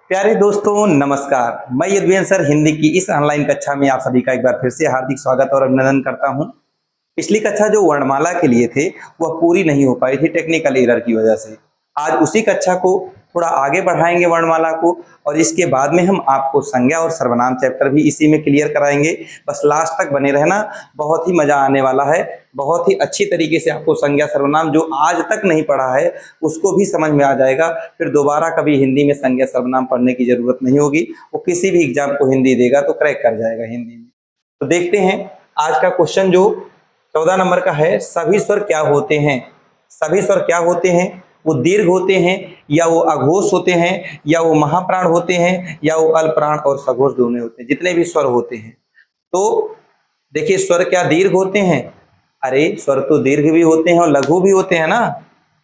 प्यारे दोस्तों नमस्कार। मैं यदुवेन सर हिंदी की इस ऑनलाइन कक्षा में आप सभी का एक बार फिर से हार्दिक स्वागत और अभिनंदन करता हूं। पिछली कक्षा जो वर्णमाला के लिए थे वह पूरी नहीं हो पाई थी टेक्निकल एरर की वजह से। आज उसी कक्षा को थोड़ा आगे बढ़ाएंगे वर्णमाला को, और इसके बाद में हम आपको संज्ञा और सर्वनाम चैप्टर भी इसी में क्लियर कराएंगे। बस लास्ट तक बने रहना, बहुत ही मजा आने वाला है। बहुत ही अच्छी तरीके से आपको संज्ञा सर्वनाम जो आज तक नहीं पढ़ा है उसको भी समझ में आ जाएगा। फिर दोबारा कभी हिंदी में संज्ञा सर्वनाम पढ़ने की जरूरत नहीं होगी। वो किसी भी एग्जाम को हिंदी देगा तो क्रैक कर जाएगा हिंदी में। तो देखते हैं आज का क्वेश्चन जो 14 नंबर का है। सभी स्वर क्या होते हैं? सभी स्वर क्या होते हैं? वो दीर्घ होते हैं, या वो अघोष होते हैं, या वो महाप्राण होते हैं, या वो अल्पप्राण और सघोष दोनों होते हैं। जितने भी स्वर होते हैं, तो देखिए स्वर क्या दीर्घ होते हैं? अरे स्वर तो दीर्घ भी होते हैं और लघु भी होते हैं ना।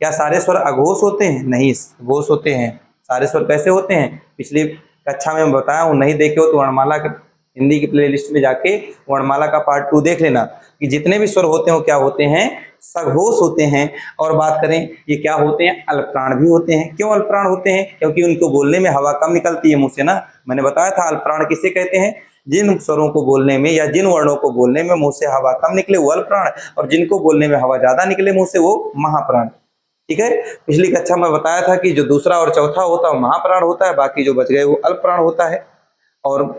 क्या सारे स्वर अघोष होते हैं? नहीं, घोष होते हैं। सारे स्वर कैसे होते हैं पिछली कक्षा में मैं बताया हूँ। नहीं देखे हो तो वर्णमाला के हिंदी की प्लेलिस्ट में जाके वर्णमाला का पार्ट 2 देख लेना कि जितने भी स्वर होते हैं वो क्या होते हैं? सघोष होते हैं। और बात करें ये क्या होते हैं? अल्पप्राण भी होते हैं। क्यों अल्पप्राण होते हैं? क्योंकि उनको बोलने में हवा कम निकलती है मुंह से ना। मैंने बताया था अल्पप्राण किसे कहते हैं? जिन स्वरों को बोलने में या जिन वर्णों को बोलने में मुंह से हवा कम निकले वो अल्पप्राण, और जिनको बोलने में हवा ज्यादा निकले मुंह से वो महाप्राण। ठीक है। पिछली कक्षा में बताया था कि जो दूसरा और चौथा होता है महाप्राण होता है, बाकी जो बच गए वो अल्पप्राण होता है। और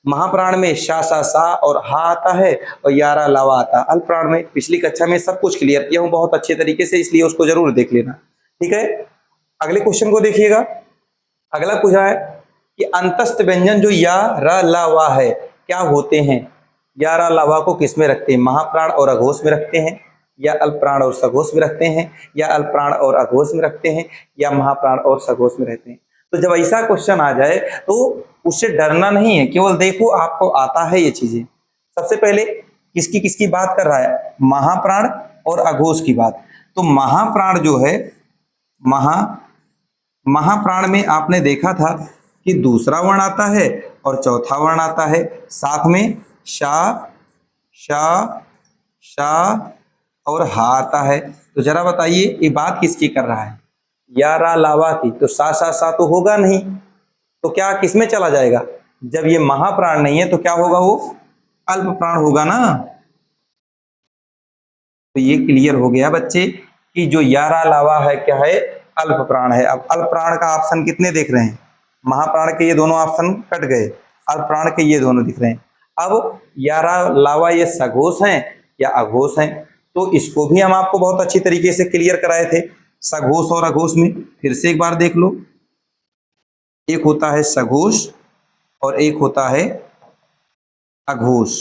महाप्राण में शा सा सा और हा आता है, और यारा लावा आता है। अल्पप्राण में पिछली कक्षा में सब कुछ क्लियर किया हूं बहुत अच्छे तरीके से, इसलिए उसको जरूर देख लेना। ठीक है। अगले क्वेश्चन को देखिएगा। अगला पूछा है कि अंतस्थ व्यंजन जो या र ला वा है क्या होते हैं? या रा ला वा को किस में रखते हैं? महाप्राण और अघोष में रखते हैं, या अल्पप्राण और सघोष में रखते हैं, या अल्पप्राण और अघोष में रखते हैं, या महाप्राण और सघोष में रहते हैं? तो जब ऐसा क्वेश्चन आ जाए तो उससे डरना नहीं है, केवल देखो आपको आता है ये चीजें। सबसे पहले किसकी किसकी बात कर रहा है? महाप्राण और अघोष की बात। तो महाप्राण जो है, महाप्राण में आपने देखा था कि दूसरा वर्ण आता है और चौथा वर्ण आता है, साथ में शा शा शा और हा आता है। तो जरा बताइए ये बात किसकी कर रहा है? या रा लावा की। तो सा सा सा तो होगा नहीं, तो क्या किसमें चला जाएगा? जब ये महाप्राण नहीं है तो क्या होगा? वो अल्प प्राण होगा ना। तो ये क्लियर हो गया बच्चे कि जो यारा लावा है क्या है? अल्प प्राण है। अब अल्प प्राण का ऑप्शन कितने देख रहे हैं? महाप्राण के ये दोनों ऑप्शन कट गए, अल्प प्राण के ये दोनों दिख रहे हैं। अब यारा लावा ये सघोष हैं या अघोष हैं? तो इसको भी हम आपको बहुत अच्छी तरीके से क्लियर कराए थे। सघोष और अघोष में फिर से एक बार देख लो। एक होता है सघोष और एक होता है अघोष।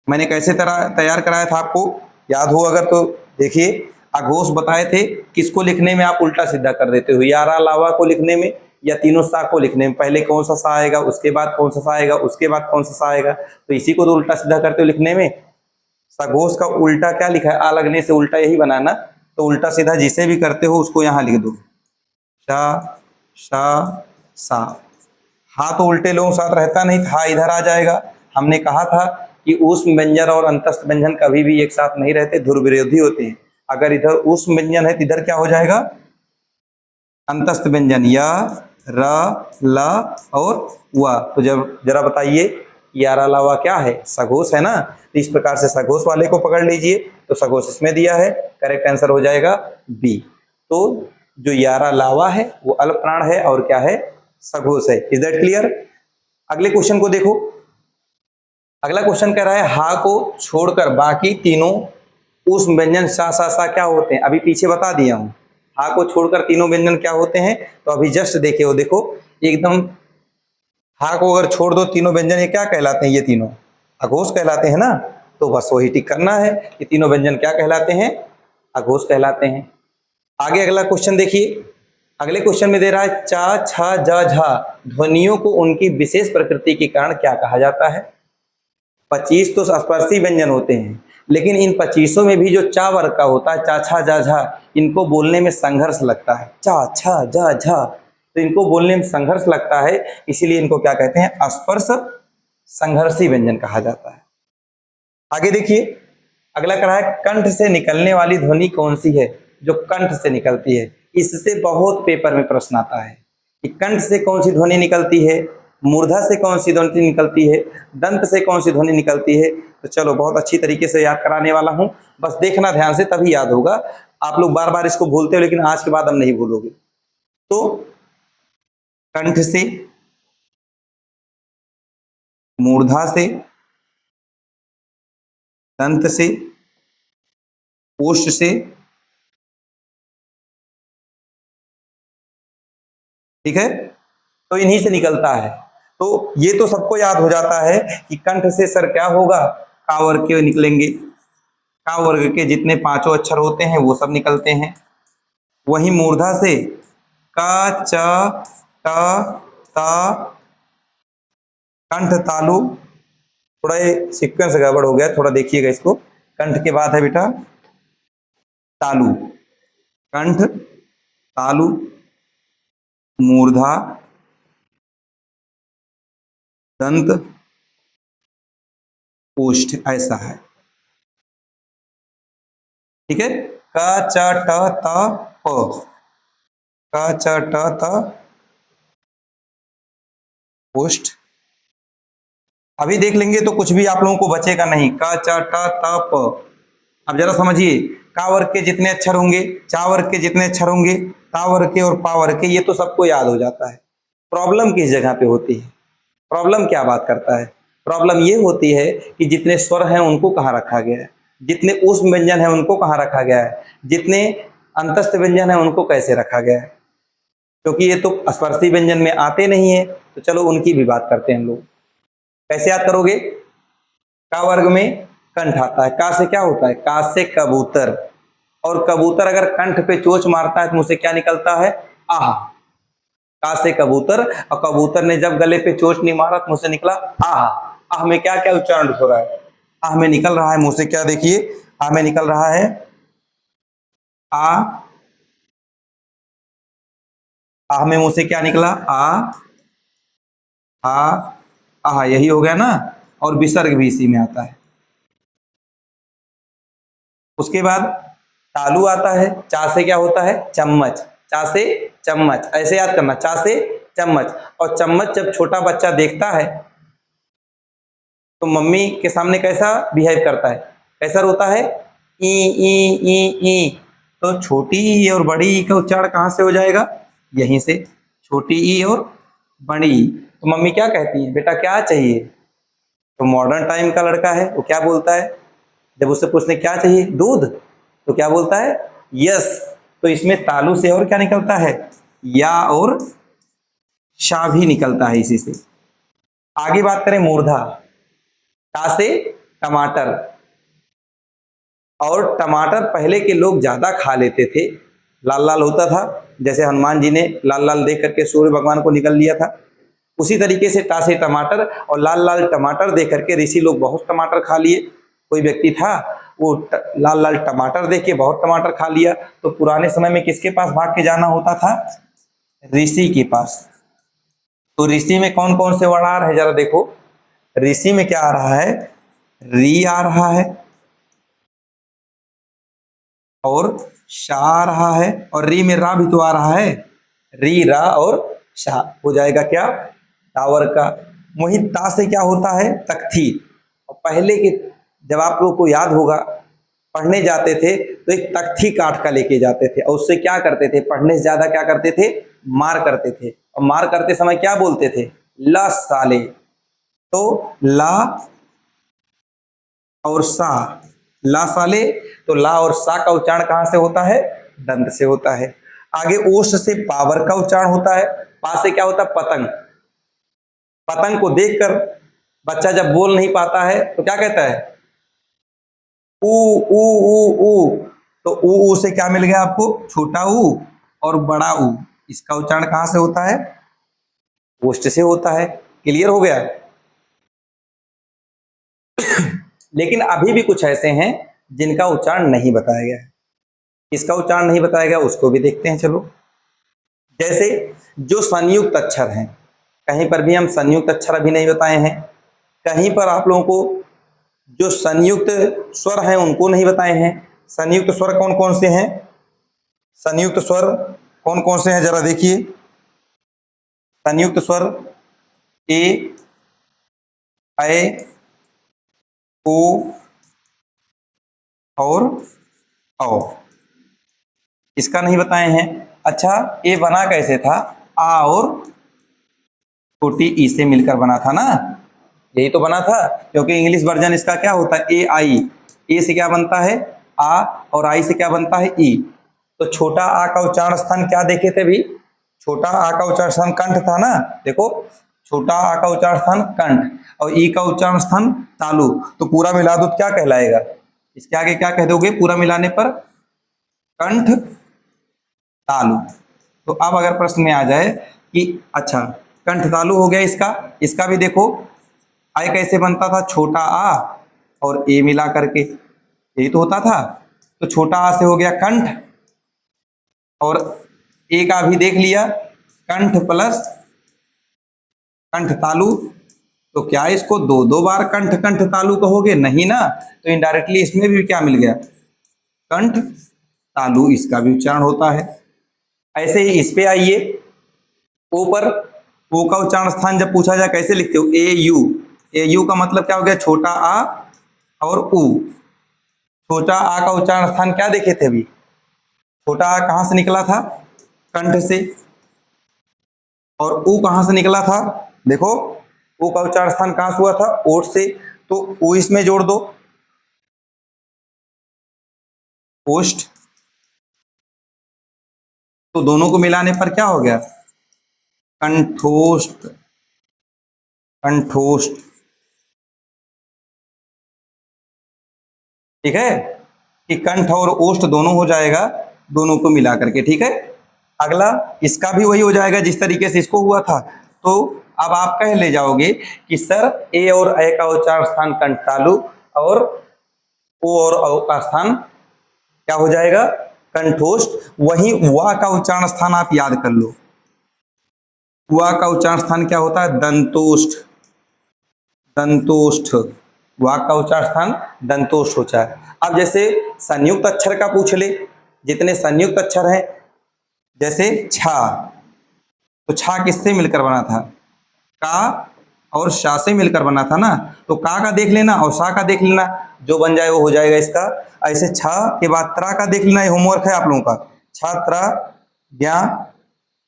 मैंने कैसे तैयार कराया था आपको याद हो अगर तो देखिए। अघोष बताए थे किसको लिखने में आप उल्टा सीधा कर देते हो? यारा लावा को लिखने में या तीनों सा को लिखने में? पहले कौन सा सा आएगा, उसके बाद कौन सा सा आएगा, उसके बाद कौन सा सा आएगा? तो इसी को तो उल्टा सीधा करते हो लिखने में। सघोष का उल्टा क्या लिखा है? आ लगने से उल्टा यही बनाना। तो उल्टा सीधा जिसे भी करते हो उसको यहाँ लिख दो, शा शा सा। हा तो उल्टे लोगों के साथ रहता नहीं था, इधर आ जाएगा। हमने कहा था कि ऊष्म व्यंजन और अंतस्थ व्यंजन कभी भी एक साथ नहीं रहते, ध्रुव विरोधी होते हैं। अगर इधर ऊष्म व्यंजन है तो इधर क्या हो जाएगा? अंतस्थ व्यंजन, या र ला और वा। तो जब जरा बताइए यारा लावा क्या है? सघोष है ना। तो इस प्रकार से सघोष वाले को पकड़ लीजिए। तो सघोष इसमें दिया है, करेक्ट आंसर हो जाएगा बी। तो जो यारा लावा है वो अल्प प्राण है और क्या है? सघोष है। Is that clear? अगले क्वेश्चन को देखो। अगला क्वेश्चन कह रहा है हा को छोड़कर बाकी तीनों ऊष्म व्यंजन सा सा सा क्या होते हैं? अभी पीछे बता दिया हूं। हा को छोड़कर तीनों व्यंजन क्या होते हैं? तो अभी जस्ट देखे हो, देखो एकदम। हा को अगर छोड़ दो तीनों व्यंजन ये क्या कहलाते हैं? ये तीनों अघोष कहलाते हैं ना। तो बस वही टिक करना है कि तीनों व्यंजन क्या कहलाते हैं? अघोष कहलाते हैं। आगे अगला क्वेश्चन देखिए। अगले क्वेश्चन में दे रहा है चा छा जा झा ध्वनियों को उनकी विशेष प्रकृति के कारण क्या कहा जाता है? 25 तो स्पर्शी व्यंजन होते हैं, लेकिन इन 25 में भी जो चा वर्ग का होता है, चा छा जा झा, इनको बोलने में संघर्ष लगता है। चा छा जा झा, तो इनको बोलने में संघर्ष लगता है, इसीलिए इनको क्या कहते हैं? स्पर्श संघर्षी व्यंजन कहा जाता है। आगे देखिए। अगला कह रहा है कंठ से निकलने वाली ध्वनि कौन सी है? जो कंठ से निकलती है, इससे बहुत पेपर में प्रश्न आता है। कि कंठ से कौन सी ध्वनि निकलती है, मूर्धा से कौन सी ध्वनि निकलती है, दंत से कौन सी ध्वनि निकलती है। तो चलो बहुत अच्छी तरीके से याद कराने वाला हूं, बस देखना ध्यान से तभी याद होगा। आप लोग बार बार इसको भूलते हो, लेकिन आज के बाद हम नहीं भूलोगे। तो कंठ से, मूर्धा से, दंत से, ओष्ठ से, ठीक है, तो इन्हीं से निकलता है। तो ये तो सबको याद हो जाता है कि कंठ से सर क्या होगा, का वर्ग के निकलेंगे, का वर्ग के जितने पांचों अक्षर होते हैं वो सब निकलते हैं। वही मूर्धा से क, च, ट, त, कंठ तालु, थोड़ा ये सीक्वेंस गड़बड़ हो गया, थोड़ा देखिएगा इसको। कंठ के बाद है बेटा तालु, कंठ, तालु, मूर्धा, दंत, ओष्ठ, ऐसा है। ठीक है, क, च, ट, त, प, क, च, ट, त, ओष्ठ। अभी देख लेंगे तो कुछ भी आप लोगों को बचेगा नहीं, क, च, ट, त, प। अब जरा समझिए, का वर्ग के जितने अक्षर होंगे, चा वर्ग के जितने अक्षर होंगे, ता वर्ग के और पा वर्ग के, ये तो सबको याद हो जाता है। प्रॉब्लम किस जगह पे होती है, प्रॉब्लम क्या बात करता है, प्रॉब्लम ये होती है कि जितने स्वर हैं उनको कहाँ रखा गया है, जितने ऊष्म व्यंजन है उनको कहाँ रखा गया है, जितने अंतस्थ व्यंजन है उनको कैसे रखा गया है। क्योंकि ये तो स्पर्शी व्यंजन में आते नहीं है, तो चलो उनकी भी बात करते हैं हम लोग। कैसे याद करोगे, का वर्ग में कंठ आता है, का से क्या होता है, का से कबूतर, और कबूतर अगर कंठ पे चोंच मारता है तो मुझसे क्या निकलता है, आह। का से कबूतर, और कबूतर ने जब गले पे चोंच नहीं मारा तो मुझसे निकला आह। आह में क्या क्या उच्चारण हो रहा है, आह में निकल रहा है मुंह से, क्या देखिए, आह में निकल रहा है आ, आह में मुंह से क्या निकला, आ, आह, यही हो गया ना। और विसर्ग भी इसी में आता है। उसके बाद तालु आता है, चा से क्या होता है, चम्मच, चा से चम्मच, ऐसे याद करना, चा से चम्मच। और चम्मच जब छोटा बच्चा देखता है तो मम्मी के सामने कैसा बिहेव करता है, कैसा रोता है, ई ई ई ई। तो छोटी ई और बड़ी ई का उच्चारण कहाँ से हो जाएगा, यहीं से, छोटी ई और बड़ी ई। तो मम्मी क्या कहती है, बेटा क्या चाहिए, तो मॉडर्न टाइम का लड़का है, वो क्या बोलता है, जब उससे पूछने क्या चाहिए, दूध, तो क्या बोलता है, यस। तो इसमें तालु से और क्या निकलता है, या और शा भी निकलता है इसी से। आगे बात करें मूर्धा, टा से टमाटर, और टमाटर पहले के लोग ज्यादा खा लेते थे, लाल लाल होता था, जैसे हनुमान जी ने लाल लाल देख करके सूर्य भगवान को निकल लिया था, उसी तरीके से टा से टमाटर, और लाल लाल टमाटर देख करके ऋषि लोग बहुत टमाटर खा लिए। कोई व्यक्ति था वो लाल लाल टमाटर देख के बहुत टमाटर खा लिया, तो पुराने समय में किसके पास भाग के जाना होता था, ऋषि के पास। तो ऋषि में कौन कौन से वर्ण आ रहे हैं जरा देखो, ऋषि में क्या आ रहा है, री आ रहा है, और शा आ रहा है, और री में रा भी तो आ रहा है, री रा और शा हो जाएगा क्या, टावर का। वही ता से क्या होता है, तख्ती। और पहले के, जब आप लोग को याद होगा, पढ़ने जाते थे तो एक तख्ती काट का लेके जाते थे, और उससे क्या करते थे, पढ़ने से ज्यादा क्या करते थे, मार करते थे। और मार करते समय क्या बोलते थे, ला साले। तो ला और सा, ला साले, तो ला और सा का उच्चारण कहां से होता है, दंत से होता है। आगे ओष्ठ से पावर का उच्चारण होता है, पा से क्या होता है, पतंग। पतंग को देखकर बच्चा जब बोल नहीं पाता है तो क्या कहता है, ऊ ऊ ऊ ऊ। तो ऊ से क्या मिल गया आपको, छोटा ऊ और बड़ा ऊ। इसका उच्चारण कहां से होता है, ओष्ठ से होता है। क्लियर हो गया। लेकिन अभी भी कुछ ऐसे हैं जिनका उच्चारण नहीं बताया गया है। इसका उच्चारण नहीं बताया गया, उसको भी देखते हैं चलो। जैसे जो संयुक्त अक्षर हैं, कहीं पर भी हम संयुक्त अक्षर अभी नहीं बताए हैं, कहीं पर आप लोगों को जो संयुक्त स्वर हैं उनको नहीं बताए हैं। संयुक्त स्वर कौन कौन से हैं, संयुक्त स्वर कौन कौन से हैं जरा देखिए, संयुक्त स्वर ए, ऐ, ओ और औ। इसका नहीं बताए हैं। अच्छा, ये बना कैसे था? आ और छोटी ई से मिलकर बना था ना, यही तो बना था। क्योंकि इंग्लिश वर्जन इसका क्या होता है? ए आई। ए से क्या बनता है? आ, और आई से क्या बनता है? ई। तो छोटा आ का उच्चारण स्थान क्या देखे थे भी? छोटा आ का उच्चारण स्थान कंठ था ना, देखो, छोटा आ का उच्चारण स्थान कंठ और ई का उच्चारण स्थान तालु। तो पूरा मिला दो तो क्या कहलाएगा? इसके आगे क्या कह दोगे पूरा मिलाने पर? कंठ तालु। तो अब अगर प्रश्न में आ जाए कि अच्छा, कंठ तालु हो गया इसका, इसका भी देखो, आई कैसे बनता था? छोटा आ और ए मिला करके, यही तो होता था। तो छोटा आ से हो गया कंठ, और ए का भी देख लिया, कंठ प्लस कंठ तालु। तो क्या इसको दो दो बार कंठ कंठ तालु कहोगे? नहीं ना। तो इनडायरेक्टली इसमें भी क्या मिल गया? कंठ तालु, इसका भी उच्चारण होता है। ऐसे ही इस पे आइए, ओ पर। ओ का उच्चारण स्थान जब पूछा जाए कैसे लिखते हो? ए यू। ए यू का मतलब क्या हो गया? छोटा आ और उ। छोटा आ का उच्चारण स्थान क्या देखे थे अभी? छोटा आ कहां से निकला था? कंठ से। और उ कहां से निकला था? देखो, उ का उच्चारण स्थान कहां से हुआ था? ओठ से। तो उ इसमें जोड़ दो, ओष्ठ। तो दोनों को मिलाने पर क्या हो गया? कंठोष्ठ। कंठोष्ठ, ठीक है, कि कंठ और ओष्ठ दोनों हो जाएगा, दोनों को मिला करके, ठीक है। अगला, इसका भी वही हो जाएगा जिस तरीके से इसको हुआ था। तो अब आप कह ले जाओगे कि सर ए और ए का उच्चारण स्थान कंठ तालु, और ओ और औ का स्थान क्या हो जाएगा? कंठोष्ठ। वहीं वा का उच्चारण स्थान आप याद कर लो, वा का उच्चारण स्थान क्या होता है? दंतोष्ठ। दंतोष्ठ, वाक का उच्चारण स्थान दंतोष्ठ होता है। अब जैसे संयुक्त अक्षर का पूछ ले, जितने संयुक्त अक्षर हैं, जैसे छा, तो छा किससे मिलकर बना था? का और शा से मिलकर बना था ना। तो का देख लेना और शा का देख लेना, जो बन जाए वो हो जाएगा इसका। ऐसे छा के बाद त्रा का देख लेना, ये होमवर्क है आप लोगों का। छा, त्रा, ज्ञा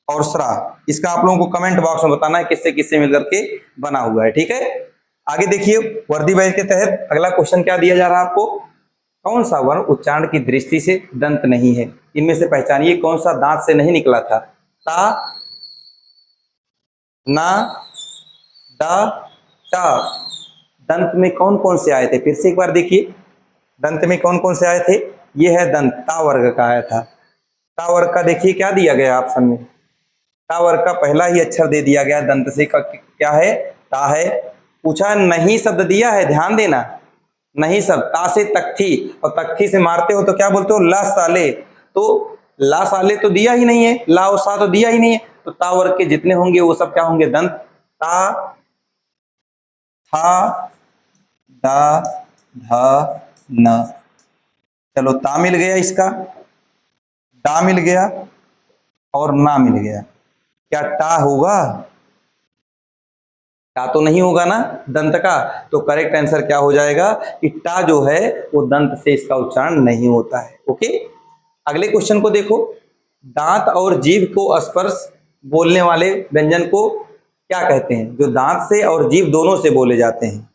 और श्रा, इसका आप लोगों को कमेंट बॉक्स में बताना है किससे किससे मिलकर के बना हुआ है, ठीक है। आगे देखिए, वर्दी बैच के तहत अगला क्वेश्चन क्या दिया जा रहा है आपको? कौन सा वर्ण उच्चारण की दृष्टि से दंत नहीं है? इनमें से पहचानिए कौन सा दांत से नहीं निकला था? ता, ना, दा, टा। दंत में कौन कौन से आए थे? फिर से एक बार देखिए, दंत में कौन कौन से आए थे? ये है दंत, ता वर्ग का आया था। ता वर्ग का देखिए क्या दिया गया ऑप्शन में, ता वर्ग का पहला ही अक्षर दे दिया गया दंत से का, क्या है? ता है। पूछा नहीं शब्द दिया है, ध्यान देना, नहीं शब्द। ता से तख्ती, और तख्ती से मारते हो तो क्या बोलते हो? ला साले। तो ला साले तो दिया ही नहीं है, ला और सा तो दिया ही नहीं है। तो ता वर्ग के जितने होंगे वो सब क्या होंगे? दंत। ता, था, दा, धा, न। चलो, ता मिल गया इसका, दा मिल गया और ना मिल गया। क्या टा होगा? टा तो नहीं होगा ना दंत का। तो करेक्ट आंसर क्या हो जाएगा कि टा जो है वो दंत से इसका उच्चारण नहीं होता है। ओके, अगले क्वेश्चन को देखो। दांत और जीभ को स्पर्श बोलने वाले व्यंजन को क्या कहते हैं? जो दांत से और जीभ दोनों से बोले जाते हैं।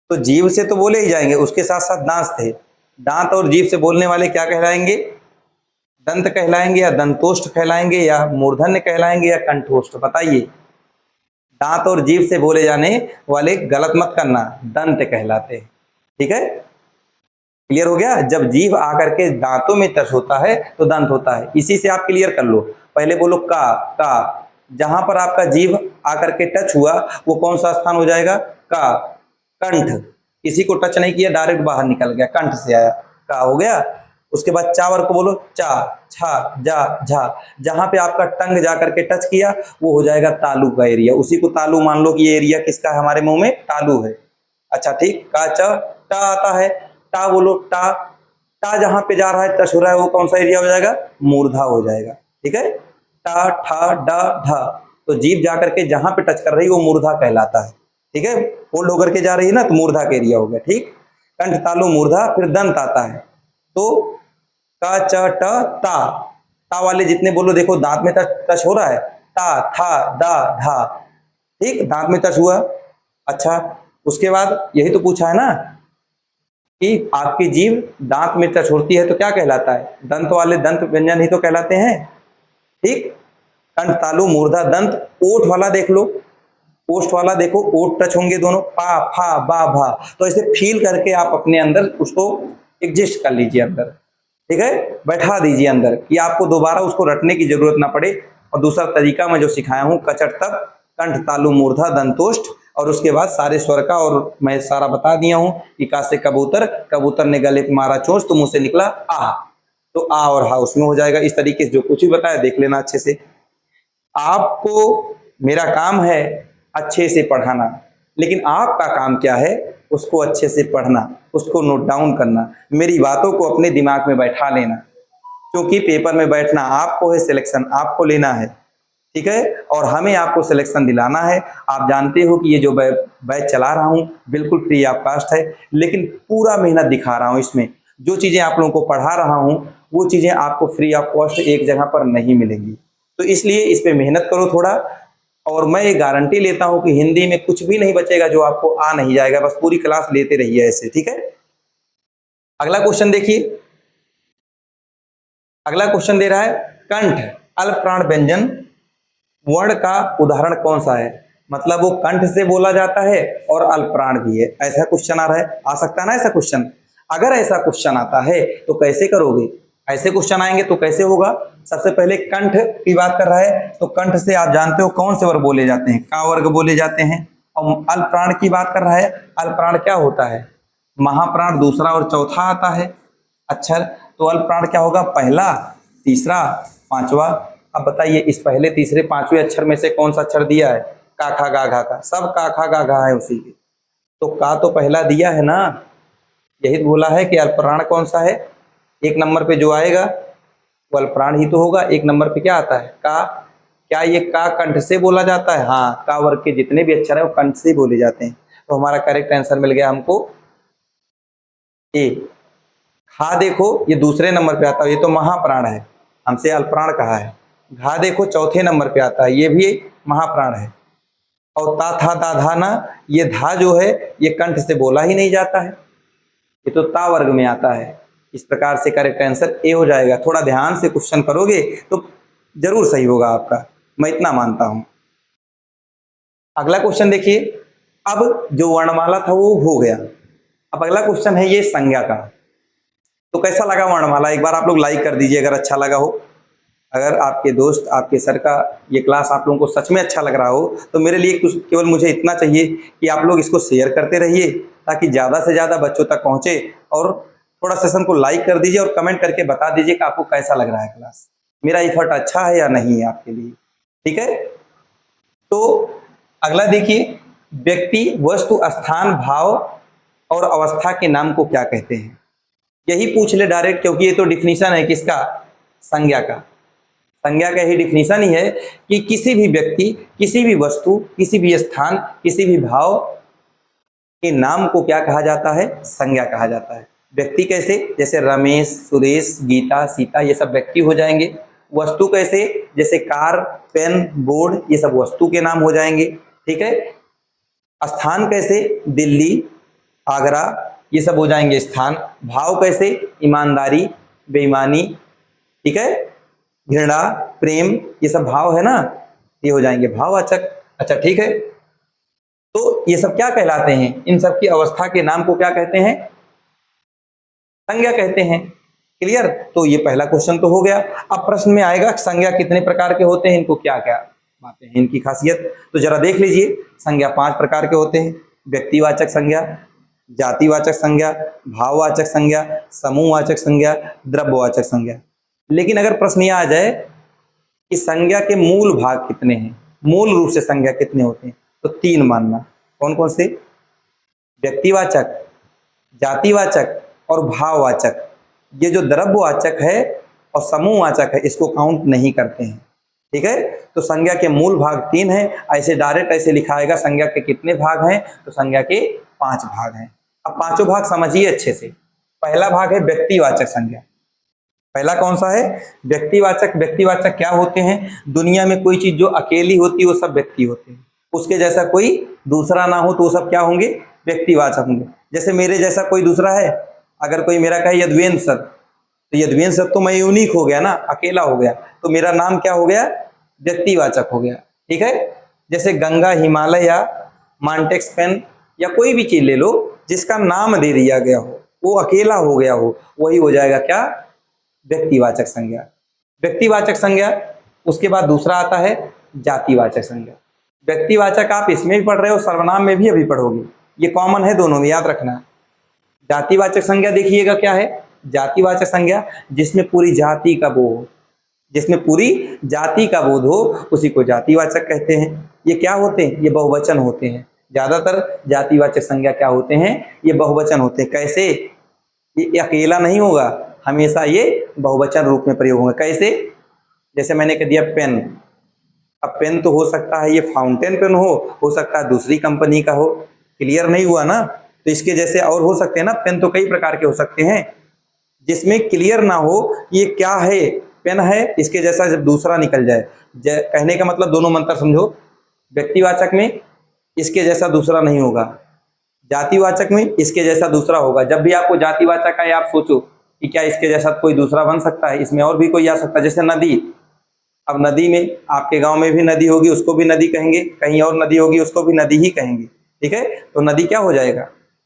तो जीभ से तो बोले ही जाएंगे, उसके साथ साथ दांत थे। दांत और जीभ से बोलने वाले क्या कहलाएंगे? दंत कहलाएंगे, या दंतोष्ठ कहलाएंगे, या मूर्धन्य कहलाएंगे, या कंठोष्ठ? बताइए। दांत और जीभ से बोले जाने वाले गलत मत करना, दंत कहलाते हैं, ठीक है। क्लियर हो गया? जब जीभ आकर के दांतों में टच होता है तो दंत होता है। इसी से आप क्लियर कर लो। पहले बोलो का। जहां पर आपका जीभ आकर के टच हुआ वो कौन सा स्थान हो जाएगा? का। कंठ, किसी को टच नहीं किया, डायरेक्ट बाहर निकल गया, कंठ से आया, का हो गया। उसके बाद चावर को बोलो चा, छा, जा, झा। जहां पे आपका टंग जाकर के टच किया वो हो जाएगा तालु का एरिया। उसी को तालु मान लो कि ये एरिया किसका है? हमारे मुंह में तालु है। अच्छा ठीक, का, च, टा आता है, टा बोलो, टा। टा जहां पे जा रहा है, टच हो रहा है, वो कौन सा एरिया हो जाएगा? मूर्धा हो जाएगा, ठीक है। टा, ठा, डा, ढा। तो जीभ जा करके जहां पे टच कर रही है वो मूर्धा कहलाता है। ठीक है, फोल्ड होकर के जा रही है ना, तो मूर्धा के एरिया हो गया। ठीक, कंठ तालु मूर्धा, फिर दंत आता है। तो क च ट ता, ता वाले जितने बोलो, देखो दांत में टच हो रहा है, ता था दा धा। ठीक, दांत में टच हुआ। अच्छा, उसके बाद यही तो पूछा है ना कि आपकी जीभ दांत में टच होती है तो क्या कहलाता है? दंत वाले दंत व्यंजन ही तो कहलाते हैं। ठीक, कंठ तालु मूर्धा दंत। ओठ वाला देख लो, ओठ वाला देखो, ओठ टच होंगे दोनों, पा फा बा भा। तो ऐसे फील करके आप अपने अंदर उसको एग्जिस्ट कर लीजिए अंदर। ठीक है, बैठा दीजिए अंदर कि आपको दोबारा उसको रटने की जरूरत ना पड़े। और दूसरा तरीका मैं जो सिखाया हूं, कचट तक, कंठ तालु मूर्धा दंतोष्ठ, और उसके बाद सारे स्वर का, और मैं सारा बता दिया हूं कि का से कबूतर, कबूतर ने गले पे मारा चोंच तो मुंह से निकला आ। तो आ और हा उसमें हो जाएगा। इस तरीके से जो कुछ भी बताया देख लेना अच्छे से। आपको, मेरा काम है अच्छे से पढ़ाना, लेकिन आपका काम क्या है? उसको अच्छे से पढ़ना, उसको नोट डाउन करना, मेरी बातों को अपने दिमाग में बैठा लेना। क्योंकि पेपर में बैठना आपको है, सिलेक्शन आपको लेना है। ठीक है, और हमें आपको सिलेक्शन दिलाना है। आप जानते हो कि ये जो बैच चला रहा हूँ बिल्कुल फ्री ऑफ कास्ट है, लेकिन पूरा मेहनत दिखा रहा हूँ इसमें। जो चीज़ें आप लोगों को पढ़ा रहा हूँ वो चीज़ें आपको फ्री ऑफ कॉस्ट एक जगह पर नहीं मिलेंगी। तो इसलिए इस पर मेहनत करो थोड़ा। और मैं ये गारंटी लेता हूँ कि हिंदी में कुछ भी नहीं बचेगा जो आपको आ नहीं जाएगा, बस पूरी क्लास लेते रहिए ऐसे। ठीक है, अगला क्वेश्चन देखिए। अगला क्वेश्चन दे रहा है, कंठ अल्प प्राण व्यंजन वर्ण का उदाहरण कौन सा है? मतलब वो कंठ से बोला जाता है और अल्प प्राण भी है। ऐसा क्वेश्चन आ रहा है, आ सकता है ना ऐसा क्वेश्चन? अगर ऐसा क्वेश्चन आता है तो कैसे करोगे? ऐसे क्वेश्चन आएंगे तो कैसे होगा? सबसे पहले कंठ की बात कर रहा है, तो कंठ से आप जानते हो कौन से वर्ग बोले जाते हैं? का वर्ग बोले जाते हैं। और अल्प प्राण की बात कर रहा है, अल्प प्राण क्या होता है? महाप्राण दूसरा और चौथा आता है अक्षर। तो अल्प प्राण क्या होगा? पहला, तीसरा, पांचवा। अब बताइए इस पहले तीसरे पांचवें अक्षर में से कौन सा अक्षर दिया है? का खा गा घा का, सब का खा गा घा है उसी के। तो का तो पहला दिया है ना, यही तो बोला है कि अल्पप्राण कौन सा है। एक नंबर पे जो आएगा वो अल्पप्राण ही तो होगा। एक नंबर पे क्या आता है? का। क्या ये का कंठ से बोला जाता है? हाँ, का वर्ग के जितने भी अक्षर है वो कंठ से बोले जाते हैं। तो हमारा करेक्ट आंसर मिल गया हमको ए। खा देखो ये दूसरे नंबर पे आता है, ये तो महाप्राण है, हमसे अल्पप्राण कहा है। घा देखो चौथे नंबर पे आता है, ये भी महाप्राण है। और ता था दा धा ना, ये धा जो है ये कंठ से बोला ही नहीं जाता है, ये तो ता वर्ग में आता है। इस प्रकार से करेक्ट आंसर ए हो जाएगा। थोड़ा ध्यान से क्वेश्चन करोगे तो जरूर सही होगा आपका, मैं इतना मानता हूं। अगला क्वेश्चन देखिए। अब जो वर्णमाला था वो हो गया। अब अगला क्वेश्चन है ये संज्ञा का। तो कैसा लगा वर्णमाला? एक बार आप लोग लाइक कर दीजिए अगर अच्छा लगा हो। अगर आपके दोस्त, आपके सर का ये क्लास आप लोगों को सच में अच्छा लग रहा हो तो मेरे लिए कुछ, केवल मुझे इतना चाहिए कि आप लोग इसको शेयर करते रहिए ताकि ज़्यादा से ज़्यादा बच्चों तक पहुँचे। और थोड़ा सेशन को लाइक कर दीजिए और कमेंट करके बता दीजिए कि आपको कैसा लग रहा है क्लास, मेरा एफर्ट अच्छा है या नहीं है आपके लिए। ठीक है, तो अगला देखिए, व्यक्ति, वस्तु, स्थान, भाव और अवस्था के नाम को क्या कहते हैं? यही पूछ ले डायरेक्ट, क्योंकि ये तो डिफिनीशन है किसका? संज्ञा का। संज्ञा का ही डिफिनीशन ही है कि किसी भी व्यक्ति, किसी भी वस्तु, किसी भी स्थान, किसी भी भाव के नाम को क्या कहा जाता है? संज्ञा कहा जाता है। व्यक्ति कैसे? जैसे रमेश, सुरेश, गीता, सीता, ये सब व्यक्ति हो जाएंगे। वस्तु कैसे? जैसे कार, पेन, बोर्ड, ये सब वस्तु के नाम हो जाएंगे। ठीक है। स्थान कैसे? दिल्ली, आगरा, ये सब हो जाएंगे स्थान। भाव कैसे? ईमानदारी, बेईमानी, ठीक है, घृणा, प्रेम, ये सब भाव है ना, ये हो जाएंगे भाववाचक। अच्छा ठीक है, तो ये सब क्या कहलाते हैं? इन सब की अवस्था के नाम को क्या कहते हैं? संज्ञा कहते हैं। क्लियर? तो ये पहला क्वेश्चन तो हो गया। अब प्रश्न में आएगा संज्ञा कितने प्रकार के होते हैं, इनको क्या क्या बातें हैं, इनकी खासियत। तो जरा देख लीजिए। संज्ञा 5 प्रकार के होते हैं। व्यक्तिवाचक संज्ञा, जातिवाचक संज्ञा, भाववाचक संज्ञा, समूहवाचक संज्ञा, द्रव्यवाचक संज्ञा। लेकिन अगर प्रश्न यह आ जाए कि संज्ञा के मूल भाग कितने हैं, मूल रूप से संज्ञा कितने होते हैं, तो 3 मानना। कौन कौन से? व्यक्तिवाचक, जातिवाचक और भाववाचक। ये जो द्रव्यवाचक है और समूहवाचक है इसको काउंट नहीं करते हैं। ठीक है। तो संज्ञा के मूल भाग 3 है, ऐसे डायरेक्ट ऐसे लिखाएगा संज्ञा के कितने भाग हैं, तो संज्ञा के 5 भाग हैं। अब पांचों भाग समझिए अच्छे से। पहला भाग है व्यक्तिवाचक संज्ञा। पहला कौन सा है? व्यक्तिवाचक। व्यक्तिवाचक क्या होते हैं? दुनिया में कोई चीज जो अकेली होती है वो सब व्यक्ति होते हैं, उसके जैसा कोई दूसरा ना हो तो वो सब क्या होंगे? व्यक्तिवाचक होंगे। जैसे मेरे जैसा कोई दूसरा है, अगर कोई मेरा कहे यदुवेंद्र सर, तो यदुवेंद्र सर तो मैं यूनिक हो गया ना, अकेला हो गया, तो मेरा नाम क्या हो गया? व्यक्तिवाचक हो गया। ठीक है। जैसे गंगा, हिमालय या मांटेक्स पेन या कोई भी चीज ले लो जिसका नाम दे दिया गया हो, वो अकेला हो गया हो, वही हो जाएगा क्या? व्यक्तिवाचक संज्ञा। व्यक्तिवाचक संज्ञा। उसके बाद दूसरा आता है जातिवाचक संज्ञा। व्यक्तिवाचक आप इसमें भी पढ़ रहे हो, सर्वनाम में भी अभी पढ़ोगे, ये कॉमन है दोनों में, याद रखना। जातिवाचक संज्ञा देखिएगा क्या है? जातिवाचक संज्ञा जिसमें पूरी जाति का बोध हो, जिसमें पूरी जाति का बोध हो उसी को जातिवाचक कहते हैं। ये क्या होते हैं? ये बहुवचन होते हैं। ज्यादातर जातिवाचक संज्ञा क्या होते हैं? ये बहुवचन होते हैं। कैसे? ये अकेला नहीं होगा, हमेशा ये बहुवचन रूप में प्रयोग होगा। कैसे? जैसे मैंने कह दिया पेन। अब पेन तो हो सकता है ये फाउंटेन पेन हो सकता है दूसरी कंपनी का हो। क्लियर नहीं हुआ ना? तो इसके जैसे और हो सकते हैं ना, पेन तो कई प्रकार के हो सकते हैं। जिसमें क्लियर ना हो ये क्या है, पेन है, इसके जैसा जब दूसरा निकल जाए, कहने का मतलब दोनों मंत्र समझो। व्यक्तिवाचक में इसके जैसा दूसरा नहीं होगा, जातिवाचक में इसके जैसा दूसरा होगा। जब भी आपको जातिवाचक आए आप सोचो कि क्या इसके जैसा कोई दूसरा बन सकता है, इसमें और भी कोई आ सकता है। जैसे नदी, अब नदी में आपके गांव में भी नदी होगी, उसको भी नदी कहेंगे, कहीं और नदी होगी उसको भी नदी ही कहेंगे। ठीक है। तो नदी क्या हो जाएगा?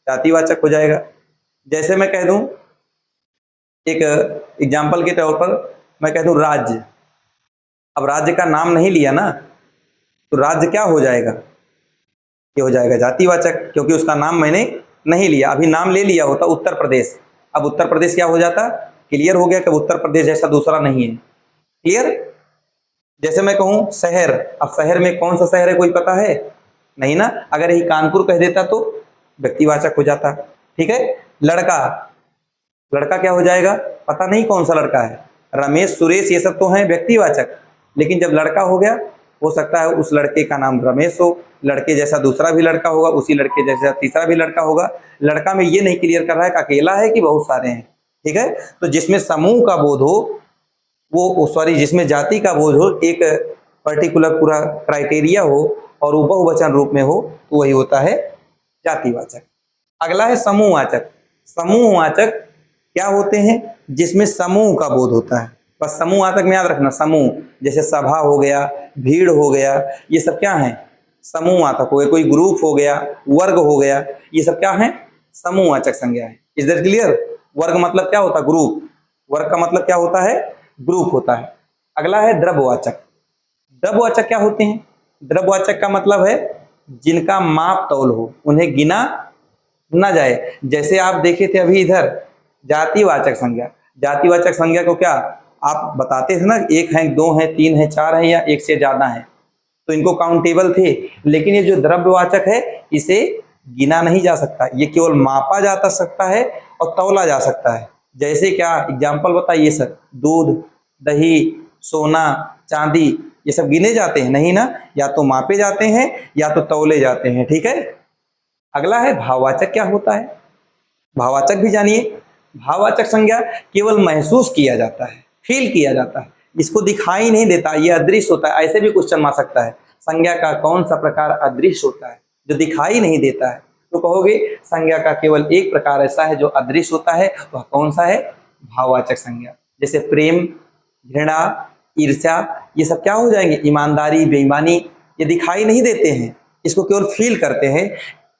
जातिवाचक हो जाएगा। जैसे मैं कह दूं, एक एग्जाम्पल के तौर पर मैं कह दूं राज्य। अब राज्य का नाम नहीं लिया ना, तो राज्य क्या हो जाएगा? ये हो जाएगा जातिवाचक, क्योंकि उसका नाम मैंने नहीं लिया। अभी नाम ले लिया होता उत्तर प्रदेश, अब उत्तर प्रदेश क्या हो जाता? क्लियर हो गया कि उत्तर प्रदेश जैसा दूसरा नहीं है। क्लियर? जैसे मैं कहूं शहर, अब शहर में कौन सा शहर है कोई पता है? नहीं ना। अगर यही कानपुर कह देता तो व्यक्तिवाचक हो जाता। ठीक है। लड़का, लड़का क्या हो जाएगा? पता नहीं कौन सा लड़का है, रमेश, सुरेश, ये सब तो हैं व्यक्तिवाचक। लेकिन जब लड़का हो गया, हो सकता है उस लड़के का नाम रमेश हो, लड़के जैसा दूसरा भी लड़का होगा, उसी लड़के जैसा तीसरा भी लड़का होगा। लड़का में ये नहीं क्लियर कर रहा है कि अकेला है कि बहुत सारे हैं। ठीक है। तो जिसमें समूह का बोध हो वो, सॉरी, जिसमें जाति का बोध हो, एक पर्टिकुलर पूरा क्राइटेरिया हो और वो बहुवचन रूप में हो, तो वही होता है जातिवाचक। अगला है समूहवाचक। समूहवाचक क्या होते हैं? जिसमें समूह का बोध होता है। बस समूहवाचक में याद रखना, समूह, जैसे सभा हो गया, भीड़ हो गया, ये सब क्या है? समूहवाचक हो गया। कोई ग्रुप हो गया, वर्ग हो गया, ये सब क्या है? समूहवाचक संज्ञा है। Is that clear? वर्ग मतलब क्या होता है? ग्रुप। वर्ग का मतलब क्या होता है? ग्रुप होता है। अगला है द्रव्यवाचक। द्रव्यवाचक क्या होते हैं? द्रव्यवाचक का मतलब है जिनका माप तौल हो, उन्हें गिना ना जाए। जैसे आप देखे थे अभी इधर जातिवाचक संज्ञा। जातिवाचक संज्ञा को क्या आप बताते थे ना, एक है, दो है, तीन है, चार है या एक से ज्यादा है, तो इनको काउंटेबल थे। लेकिन ये जो द्रव्यवाचक है इसे गिना नहीं जा सकता, ये केवल मापा जा सकता है और तौला जा सकता है। जैसे क्या एग्जाम्पल बताइए सर? दूध, दही, सोना, चांदी, ये सब गिने जाते हैं नहीं ना, या तो मापे जाते हैं या तो तौले जाते हैं। ठीक है। अगला है भाववाचक। क्या होता है? भाववाचक भी जानिए। भाववाचक संज्ञा केवल महसूस किया जाता है, फील किया जाता है, इसको दिखाई नहीं देता, ये अदृश्य होता है। ऐसे भी क्वेश्चन आ सकता है, संज्ञा का कौन सा प्रकार अदृश्य होता है, जो दिखाई नहीं देता है? तो कहोगे संज्ञा का केवल एक प्रकार ऐसा है जो अदृश्य होता है, वह कौन सा है? भाववाचक संज्ञा। जैसे प्रेम, घृणा, ईर्ष्या, ये सब क्या हो जाएंगे? ईमानदारी, बेईमानी, ये दिखाई नहीं देते हैं, इसको केवल फील करते हैं।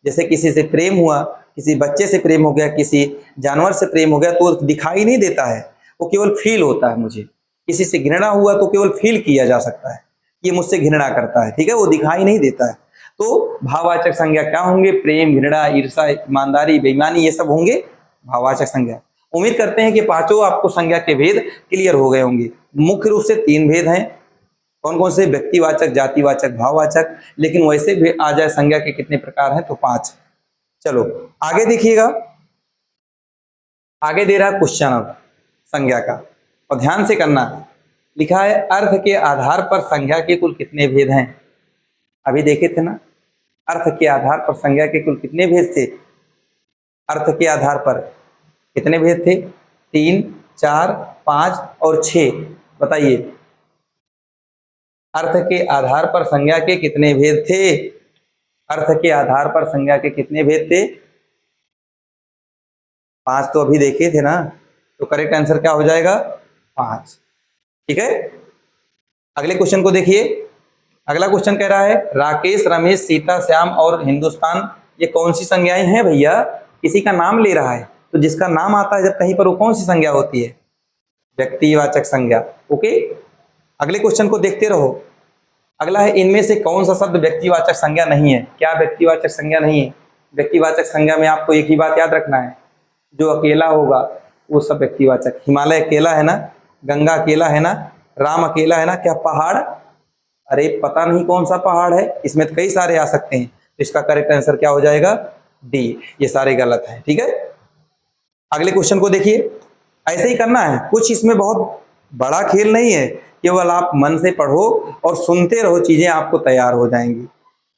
जैसे किसी से प्रेम हुआ, किसी बच्चे से प्रेम हो गया, किसी जानवर से प्रेम हो गया, तो दिखाई नहीं देता है, वो केवल फील होता है मुझे। किसी से घृणा हुआ तो केवल फील किया जा सकता है, ये मुझसे घृणा करता है। ठीक है। वो दिखाई नहीं देता है। तो भाववाचक संज्ञा क्या होंगे? प्रेम, घृणा, ईर्ष्या, ईमानदारी, बेईमानी, ये सब होंगे भाववाचक संज्ञा। उम्मीद करते हैं कि पांचों आपको संज्ञा के भेद क्लियर हो गए होंगे। मुख्य रूप से 3 भेद हैं। कौन कौन से? व्यक्तिवाचक, जातिवाचक, भाववाचक। लेकिन वैसे भी आ जाए संज्ञा के कितने प्रकार हैं, तो 5। चलो आगे देखिएगा, आगे दे रहा है क्वेश्चन अब संज्ञा का, और ध्यान से करना, लिखा है अर्थ के आधार पर संज्ञा के कुल कितने भेद हैं। अभी देखे थे ना, अर्थ के आधार पर संज्ञा के कुल कितने भेद थे। अर्थ के आधार पर कितने भेद थे, 3, 4, 5 और 6। बताइए अर्थ के आधार पर संज्ञा के कितने भेद थे। अर्थ के आधार पर संज्ञा के कितने भेद थे, 5 तो अभी देखे थे ना, तो करेक्ट आंसर क्या हो जाएगा, 5। ठीक है, अगले क्वेश्चन को देखिए। अगला क्वेश्चन कह रहा है राकेश, रमेश, सीता, श्याम और हिंदुस्तान ये कौन सी संज्ञाएं हैं भैया। किसी का नाम ले रहा है, तो जिसका नाम आता है जब कहीं पर वो कौन सी संज्ञा होती है, व्यक्तिवाचक संज्ञा। ओके, अगले क्वेश्चन को देखते रहो। अगला है इनमें से कौन सा शब्द व्यक्तिवाचक संज्ञा नहीं है। क्या व्यक्तिवाचक संज्ञा नहीं है। व्यक्तिवाचक संज्ञा में आपको एक ही बात याद रखना है, जो अकेला होगा वो सब व्यक्तिवाचक। हिमालय अकेला है ना, गंगा अकेला है ना, राम अकेला है ना, क्या पहाड़, अरे पता नहीं कौन सा पहाड़ है, इसमें तो कई सारे आ सकते हैं। तो इसका करेक्ट आंसर क्या हो जाएगा, डी। ये सारे गलत हैं। ठीक है, अगले क्वेश्चन को देखिए। ऐसे ही करना है, कुछ इसमें बहुत बड़ा खेल नहीं है, केवल आप मन से पढ़ो और सुनते रहो, चीजें आपको तैयार हो जाएंगी।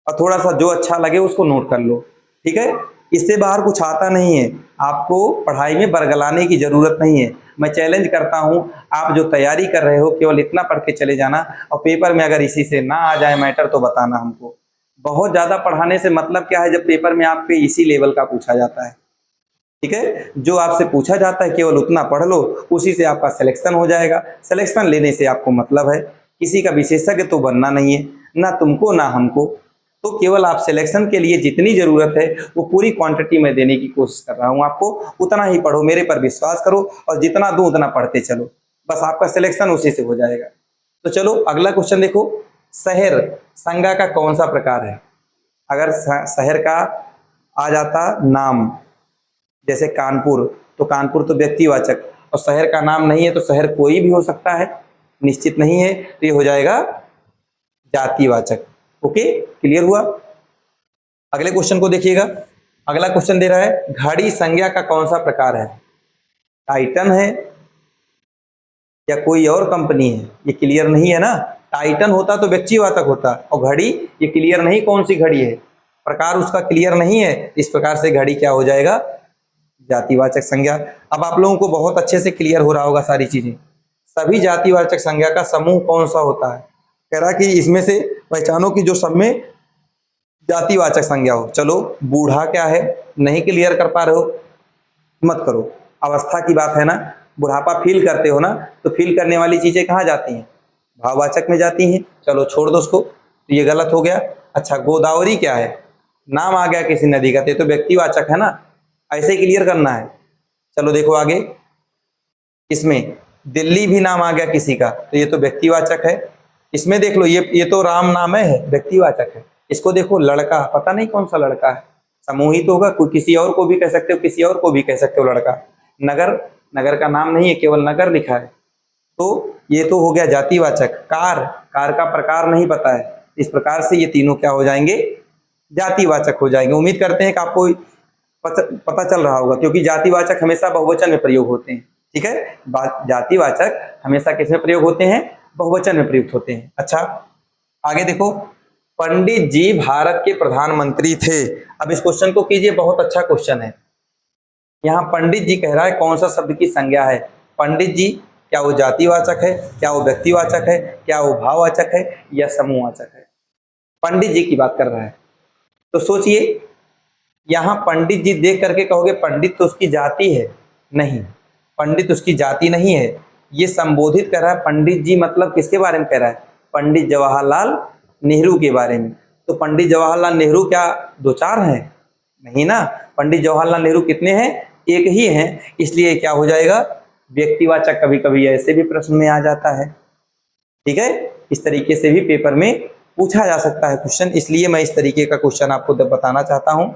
और थोड़ा सा जो अच्छा लगे उसको नोट कर लो। ठीक है, इससे बाहर कुछ आता नहीं है, आपको पढ़ाई में बरगलाने की जरूरत नहीं है। मैं चैलेंज करता हूं, आप जो तैयारी कर रहे हो केवल इतना पढ़ के चले जाना, और पेपर में अगर इसी से ना आ जाए मैटर तो बताना हमको। बहुत ज्यादा पढ़ाने से मतलब क्या है, जब पेपर में आपके इसी लेवल का पूछा जाता है। ठीक है, जो आपसे पूछा जाता है केवल उतना पढ़ लो, उसी से आपका सिलेक्शन हो जाएगा। सिलेक्शन लेने से आपको मतलब है, किसी का विशेषज्ञ तो बनना नहीं है, ना तुमको ना हमको। तो केवल आप सिलेक्शन के लिए जितनी जरूरत है वो पूरी क्वांटिटी में देने की कोशिश कर रहा हूं आपको। उतना ही पढ़ो, मेरे पर विश्वास करो, और जितना दूं उतना पढ़ते चलो, बस आपका सिलेक्शन उसी से हो जाएगा। तो चलो अगला क्वेश्चन देखो। शहर संज्ञा का कौन सा प्रकार है। अगर शहर का आ जाता नाम, जैसे कानपुर, तो कानपुर तो व्यक्तिवाचक, और शहर का नाम नहीं है तो शहर कोई भी हो सकता है, निश्चित नहीं है, तो ये हो जाएगा जातिवाचक। ओके, क्लियर हुआ। अगले क्वेश्चन को देखिएगा। अगला क्वेश्चन दे रहा है घड़ी संज्ञा का कौन सा प्रकार है। टाइटन है या कोई और कंपनी है, ये क्लियर नहीं है ना। टाइटन होता तो व्यक्तिवाचक होता, और घड़ी ये क्लियर नहीं कौन सी घड़ी है, प्रकार उसका क्लियर नहीं है। इस प्रकार से घड़ी क्या हो जाएगा, जातिवाचक संज्ञा। अब आप लोगों को बहुत अच्छे से क्लियर हो रहा होगा सारी चीजें। सभी जातिवाचक संज्ञा का समूह कौन सा होता है। कह रहा कि इसमें से पहचानो कि जो सब में जातिवाचक संज्ञा हो। चलो बूढ़ा क्या है, नहीं क्लियर कर पा रहे हो, मत करो, अवस्था की बात है ना, बुढ़ापा फील करते हो ना, तो फील करने वाली चीजें कहाँ जाती हैं, भाववाचक में जाती हैं। चलो छोड़ दो उसको, तो ये गलत हो गया। अच्छा गोदावरी क्या है, नाम आ गया किसी नदी का, तो व्यक्तिवाचक है ना, ऐसे क्लियर करना है। चलो देखो आगे, इसमें दिल्ली भी नाम आ गया किसी का, तो ये तो व्यक्तिवाचक है। इसमें देख लो, ये तो राम नाम है, व्यक्तिवाचक है। इसको देखो लड़का, पता नहीं कौन सा लड़का है, समूह ही तो होगा, कोई किसी और को भी कह सकते हो, किसी और को भी कह सकते हो लड़का। नगर, नगर का नाम नहीं है, केवल नगर लिखा है, तो ये तो हो गया जातिवाचक। कार, कार का प्रकार नहीं पता है, इस प्रकार से ये तीनों क्या हो जाएंगे, जातिवाचक हो जाएंगे। उम्मीद करते हैं कि आपको पता चल रहा होगा, क्योंकि जातिवाचक हमेशा बहुवचन में प्रयोग होते हैं। ठीक है, जातिवाचक हमेशा किस में प्रयोग होते हैं, बहुवचन में प्रयुक्त होते हैं। अच्छा आगे देखो, पंडित जी भारत के प्रधानमंत्री थे। अब इस क्वेश्चन को कीजिए, बहुत अच्छा क्वेश्चन है। यहाँ पंडित जी कह रहा है कौन सा शब्द की संज्ञा है। पंडित जी क्या वो जातिवाचक है, क्या वो व्यक्तिवाचक है, क्या वो भाववाचक है, या समूहवाचक है। पंडित जी की बात कर रहा है, तो सोचिए, यहाँ पंडित जी देख करके कहोगे पंडित तो उसकी जाति है, नहीं, पंडित उसकी जाति नहीं है। ये संबोधित कर रहा है पंडित जी, मतलब किसके बारे में कह रहा है, पंडित जवाहरलाल नेहरू के बारे में। तो पंडित जवाहरलाल नेहरू क्या दो चार हैं, नहीं ना, पंडित जवाहरलाल नेहरू कितने हैं, एक ही हैं, इसलिए क्या हो जाएगा, व्यक्तिवाचक। कभी कभी ऐसे भी प्रश्न में आ जाता है। ठीक है, इस तरीके से भी पेपर में पूछा जा सकता है क्वेश्चन, इसलिए मैं इस तरीके का क्वेश्चन आपको बताना चाहता हूं।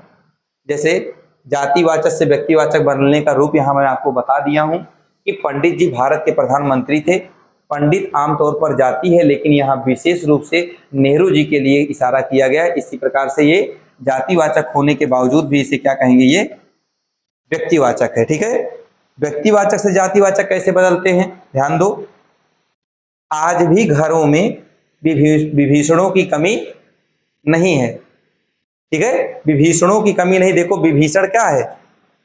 जैसे जातिवाचक से व्यक्तिवाचक बनने का रूप यहाँ मैं आपको बता दिया हूं कि पंडित जी भारत के प्रधानमंत्री थे। पंडित आमतौर पर जाति है, लेकिन यहाँ विशेष रूप से नेहरू जी के लिए इशारा किया गया है। इसी प्रकार से ये जातिवाचक होने के बावजूद भी इसे क्या कहेंगे, ये व्यक्तिवाचक है। ठीक है, व्यक्तिवाचक से जातिवाचक कैसे बदलते हैं, ध्यान दो। आज भी घरों में विभीषणों की कमी नहीं है। ठीक है, विभीषणों की कमी नहीं। देखो विभीषण क्या है,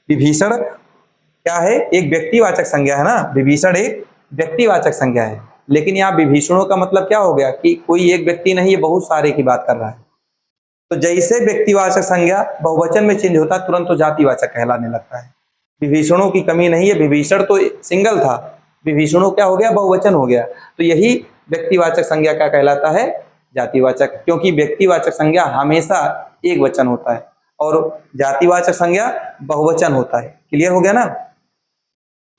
विभीषण क्या है, एक व्यक्तिवाचक संज्ञा है ना, विभीषण एक व्यक्तिवाचक संज्ञा है। लेकिन यहाँ विभीषणों का मतलब क्या हो गया कि कोई एक व्यक्ति नहीं, ये बहुत सारे की बात कर रहा है। तो जैसे व्यक्तिवाचक संज्ञा बहुवचन में चेंज होता है तुरंत तो जातिवाचक कहलाने लगता है। विभीषणों की कमी नहीं है, विभीषण तो सिंगल था, विभीषणों क्या हो गया, बहुवचन हो गया। तो यही व्यक्तिवाचक संज्ञा क्या कहलाता है, जातिवाचक, क्योंकि व्यक्तिवाचक संज्ञा हमेशा एक वचन होता है और जातिवाचक संज्ञा बहुवचन होता है। क्लियर हो गया ना।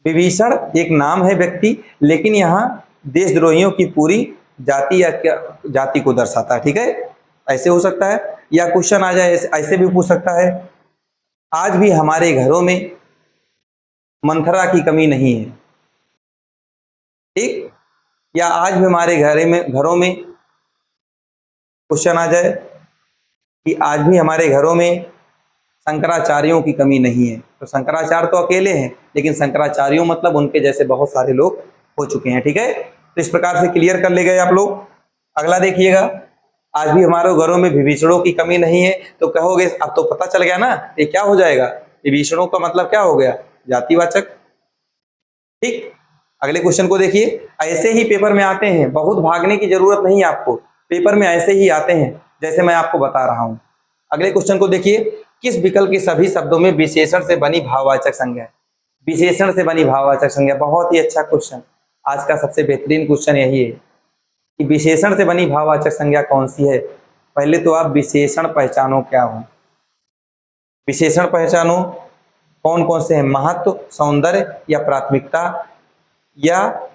विभीषण एक नाम है व्यक्ति, लेकिन यहाँ देशद्रोहियों की पूरी जाति या जाति को दर्शाता है। ठीक है, ऐसे हो सकता है, या क्वेश्चन आ जाए ऐसे भी पूछ सकता है, आज भी हमारे घरों में मंथरा की कमी नहीं है। ठीक, या आज भी हमारे घरों में क्वेश्चन आ जाए कि आज भी हमारे घरों में शंकराचार्यों की कमी नहीं है। तो शंकराचार्य तो अकेले हैं, लेकिन शंकराचार्यों मतलब उनके जैसे बहुत सारे लोग हो चुके हैं। ठीक है, तो इस प्रकार से क्लियर कर ले गए आप लोग। अगला देखिएगा, आज भी हमारे घरों में विभीषणों की कमी नहीं है। तो कहोगे अब तो पता चल गया ना, ये क्या हो जाएगा, विभीषणों का मतलब क्या हो गया, जातिवाचक। ठीक, अगले क्वेश्चन को देखिए। ऐसे ही पेपर में आते हैं, बहुत भागने की जरूरत नहीं है आपको, पेपर में ऐसे ही आते हैं जैसे मैं आपको बता रहा हूं। अगले क्वेश्चन को देखिए, किस विकल्प के सभी शब्दों में विशेषण से बनी भाववाचक संज्ञा है। विशेषण से बनी भाववाचक संज्ञा, बहुत ही अच्छा क्वेश्चन, आज का सबसे बेहतरीन क्वेश्चन यही है कि विशेषण से बनी भाववाचक संज्ञा कौन सी है। पहले तो आप विशेषण पहचानो क्या हो, विशेषण पहचानो कौन कौन से हैं, महत्व, सौंदर्य या प्राथमिकता, या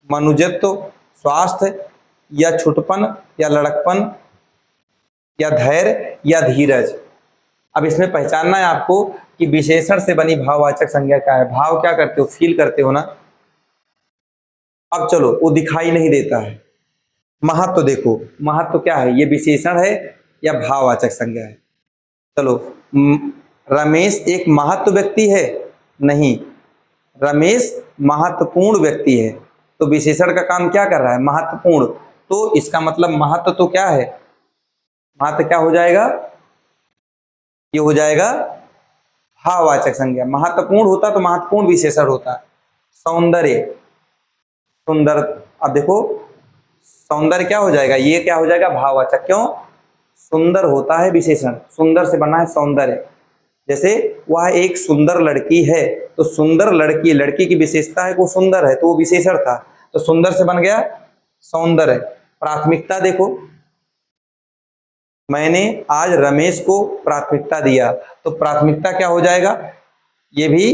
मनुजत्व, स्वास्थ्य, या छुटपन, या लड़कपन, या धैर्य, या धीरज। अब इसमें पहचानना है आपको कि विशेषण से बनी भाववाचक संज्ञा क्या है। भाव क्या करते हो, फील करते हो ना। अब चलो, वो दिखाई नहीं देता है। महत्व देखो, महत्व क्या है, ये विशेषण है या भाववाचक संज्ञा है। चलो, रमेश एक महत्व व्यक्ति है, नहीं, रमेश महत्वपूर्ण व्यक्ति है। तो विशेषण का काम क्या कर रहा है, महत्वपूर्ण। तो इसका मतलब महत्व तो क्या है, महत्व क्या हो जाएगा, ये हो जाएगा भाववाचक संज्ञा। महत्वपूर्ण होता तो महत्वपूर्ण विशेषण होता। सौंदर्य, सुंदर, अब देखो सौंदर्य क्या हो जाएगा, ये क्या हो जाएगा, भाववाचक। क्यों, सुंदर होता है विशेषण, सुंदर से बना है सौंदर्य। जैसे वह एक सुंदर लड़की है, तो सुंदर लड़की, लड़की की विशेषता है वो सुंदर है, तो वो विशेषण था, तो सुंदर से बन गया सौंदर्य। प्राथमिकता देखो, मैंने आज रमेश को प्राथमिकता दिया, तो प्राथमिकता क्या हो जाएगा, ये भी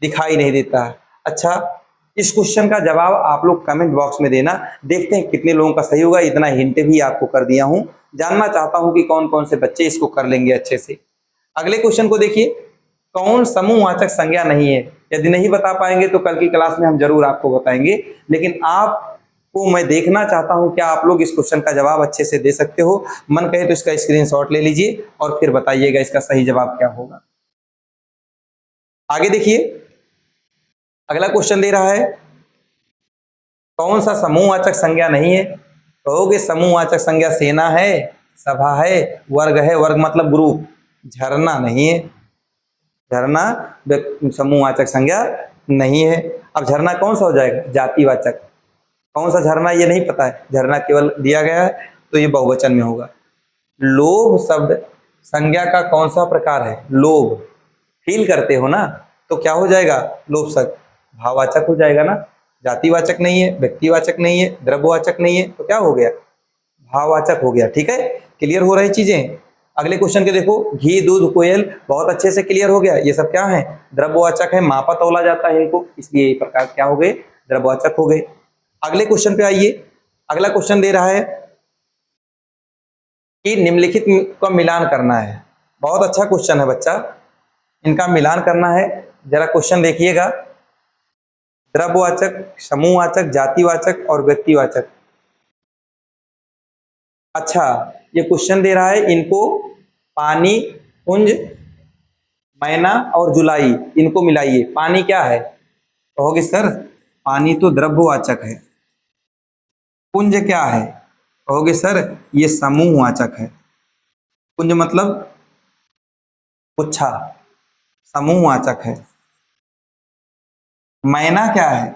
दिखाई नहीं देता है। अच्छा, इस क्वेश्चन का जवाब आप लोग कमेंट बॉक्स में देना, देखते हैं कितने लोगों का सही होगा। इतना हिंट भी आपको कर दिया हूं, जानना चाहता हूं कि कौन कौन से बच्चे इसको कर लेंगे अच्छे से। अगले क्वेश्चन को देखिए, कौन समूहवाचक संज्ञा नहीं है। यदि नहीं बता पाएंगे तो कल की क्लास में हम जरूर आपको बताएंगे, लेकिन आपको मैं देखना चाहता हूं क्या आप लोग इस क्वेश्चन का जवाब अच्छे से दे सकते हो। मन कहे तो इसका स्क्रीनशॉट ले लीजिए और फिर बताइएगा इसका सही जवाब क्या होगा। आगे देखिए, अगला क्वेश्चन दे रहा है, कौन सा समूहवाचक संज्ञा नहीं है। कहोगे समूहवाचक संज्ञा सेना है, सभा है, वर्ग है, वर्ग मतलब ग्रुप। झरना नहीं है, झरना समूहवाचक संज्ञा नहीं है। अब झरना कौन सा हो जाएगा, जातिवाचक। कौन सा झरना ये नहीं पता है, झरना केवल दिया गया है तो ये बहुवचन में होगा। लोभ शब्द संज्ञा का कौन सा प्रकार है, लोभ, फील करते हो ना, तो क्या हो जाएगा, लोभ शब्द भाववाचक हो जाएगा ना। जातिवाचक नहीं है, व्यक्तिवाचक नहीं है, द्रव्यवाचक नहीं है, तो क्या हो गया, भाववाचक हो गया। ठीक है, क्लियर हो रही चीजें। अगले क्वेश्चन के देखो, घी, दूध, कोयल, बहुत अच्छे से क्लियर हो गया। ये सब क्या है, द्रव्यवाचक है, मापा तौला जाता है इनको, इसलिए ये प्रकार क्या हो गए, द्रव्यवाचक हो गए। अगले क्वेश्चन पे आइए। अगला क्वेश्चन दे रहा है कि निम्नलिखित का मिलान करना है। बहुत अच्छा क्वेश्चन है बच्चा, इनका मिलान करना है। जरा क्वेश्चन देखिएगा, द्रव्यवाचक, समूहवाचक, जातिवाचक और व्यक्तिवाचक। अच्छा, ये क्वेश्चन दे रहा है, इनको पानी, पुंज, मैना और जुलाई, इनको मिलाइए। पानी क्या है, कहोगे सर पानी तो द्रव्यवाचक है, पुंज क्या है? कहोगे सर ये समूहवाचक है। पुंज मतलब गुच्छा, समूहवाचक है। मैना क्या है?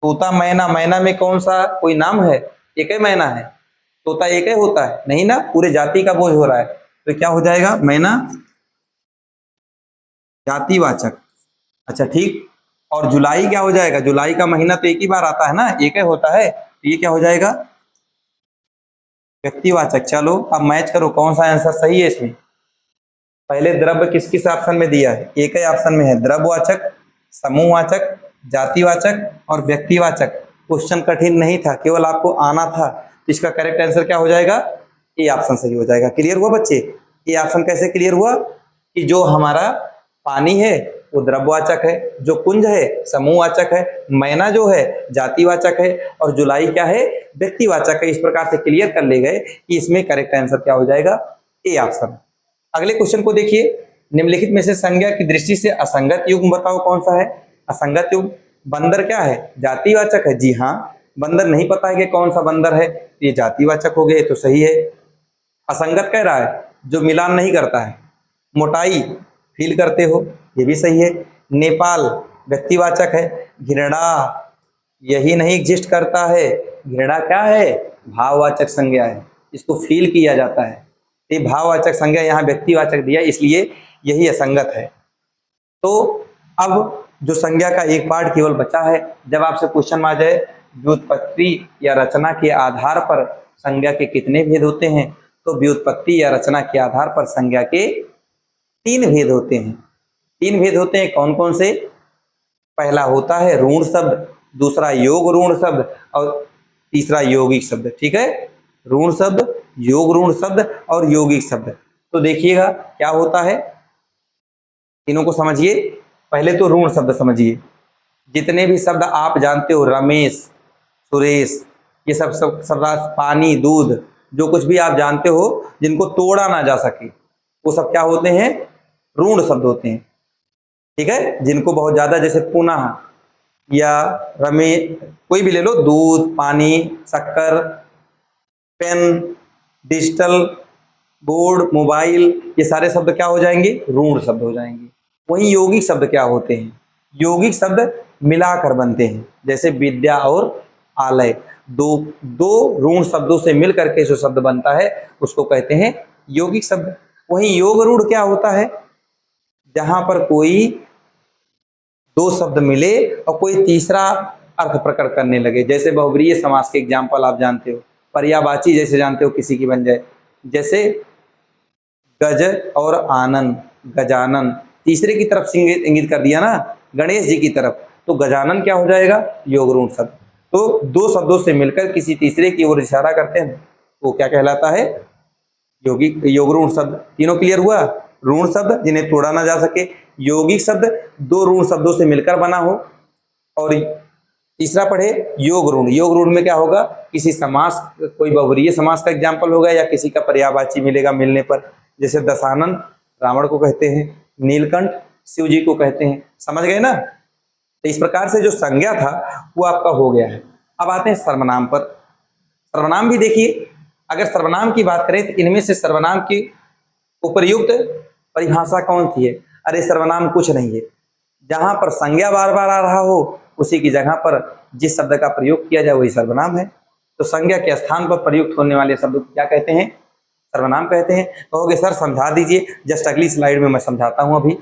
तोता मैना, मैना में कौन सा कोई नाम है? एक ही मैना है? तोता एक ही होता है? नहीं ना, पूरे जाति का बोझ हो रहा है। तो क्या हो जाएगा? मैना जातिवाचक। अच्छा ठीक। और जुलाई क्या हो जाएगा? जुलाई का महीना तो एक ही बार आता है ना, एक ही होता है, तो ये क्या हो जाएगा? व्यक्तिवाचक। चलो अब मैच करो कौन सा आंसर सही है इसमें। पहले द्रव्य किस किस ऑप्शन में दिया है? एक ही ऑप्शन में है, द्रव्यवाचक, समूहवाचक, जातिवाचक और व्यक्तिवाचक। क्वेश्चन कठिन नहीं था, केवल आपको आना था। तो इसका करेक्ट आंसर क्या हो जाएगा? ए ऑप्शन सही हो जाएगा। क्लियर हुआ बच्चे? ये ऑप्शन कैसे क्लियर हुआ? कि जो हमारा पानी है वो द्रव्यवाचक है, जो कुंज है समूहवाचक है, मैना जो है जातिवाचक है, और जुलाई क्या है? व्यक्तिवाचक है। इस प्रकार से क्लियर कर ले गए कि इसमें करेक्ट आंसर क्या हो जाएगा? A option. अगले क्वेश्चन को देखिए। निम्नलिखित में से संज्ञा की दृष्टि से असंगत युग्म बताओ कौन सा है? असंगत युग्म। बंदर क्या है? जातिवाचक है। जी हाँ, बंदर नहीं पता है कि कौन सा बंदर है, ये जातिवाचक हो गए तो सही है। असंगत कह रहा है जो मिलान नहीं करता है। मोटाई फील करते हो, ये भी सही है। नेपाल व्यक्तिवाचक है। घृणा यही नहीं एग्जिस्ट करता है। घृणा क्या है? भाववाचक संज्ञा है, इसको फील किया जाता है। ये भाववाचक संज्ञा यहाँ व्यक्तिवाचक दिया, इसलिए यही असंगत है। तो अब जो संज्ञा का एक पार्ट केवल बचा है, जब आपसे क्वेश्चन आ जाए व्युत्पत्ति या रचना के आधार पर संज्ञा के कितने भेद होते हैं, तो व्युत्पत्ति या रचना के आधार पर संज्ञा के 3 भेद होते हैं। 3 भेद होते हैं, कौन कौन से? पहला होता है ऋण शब्द, दूसरा योग ऋण शब्द और तीसरा यौगिक शब्द। ठीक है, ऋण शब्द, योग ऋण शब्द और यौगिक शब्द। तो देखिएगा क्या होता है, तीनों को समझिए। पहले तो ऋण शब्द समझिए। जितने भी शब्द आप जानते हो, रमेश, सुरेश, ये सब सब सब पानी, दूध, जो कुछ भी आप जानते हो जिनको तोड़ा ना जा सके, वो सब क्या होते हैं? ऋण शब्द होते हैं। ठीक है, जिनको बहुत ज्यादा, जैसे पुनः या रमेश, कोई भी ले लो, दूध, पानी, शक्कर, पेन, डिजिटल बोर्ड, मोबाइल, ये सारे शब्द क्या हो जाएंगे? ऋण शब्द हो जाएंगे। वहीं यौगिक शब्द क्या होते हैं? यौगिक शब्द मिलाकर बनते हैं, जैसे विद्या और आलय, दो दो ऋण शब्दों से मिलकर के जो शब्द बनता है उसको कहते हैं यौगिक शब्द। वहीं योग ऋण क्या होता है? जहां पर कोई दो शब्द मिले और कोई तीसरा अर्थ प्रकट करने लगे, जैसे बहुब्रीहि समास के एग्जाम्पल आप जानते हो, पर्यायवाची जैसे जानते हो किसी की बन जाए, जैसे गज और आनंद, गजानन, तीसरे की तरफ से इंगित कर दिया ना, गणेश जी की तरफ, तो गजानन क्या हो जाएगा? योग ऋण शब्द। तो दो शब्दों से मिलकर किसी तीसरे की ओर इशारा करते हैं, वो क्या कहलाता है? योगिक, योग ऋण शब्द। तीनों क्लियर हुआ? ऋण शब्द जिन्हें तोड़ा ना जा सके, यौगिक शब्द दो ऋण शब्दों से मिलकर बना हो, और तीसरा पढ़े योग ऋण। योग ऋण में क्या होगा? किसी समास, कोई बहुब्रीहि समास का एग्जाम्पल होगा या किसी का पर्यायवाची मिलेगा मिलने पर, जैसे दशानन रावण को कहते हैं, नीलकंठ शिव जी को कहते हैं। समझ गए ना? तो इस प्रकार से जो संज्ञा था वो आपका हो गया है। अब आते हैं सर्वनाम पर। सर्वनाम भी देखिए, अगर सर्वनाम की बात करें तो इनमें से सर्वनाम की उपर्युक्त परिभाषा कौन सी है? अरे सर्वनाम कुछ नहीं है, जहां पर संज्ञा बार बार आ रहा हो उसी की जगह पर जिस शब्द का प्रयोग किया जाए वही सर्वनाम है। तो संज्ञा के स्थान पर प्रयुक्त होने वाले शब्द को क्या कहते हैं? सर्वनाम कहते हैं। कहोगे सर समझा दीजिए, जस्ट अगली स्लाइड में मैं समझाता हूं अभी।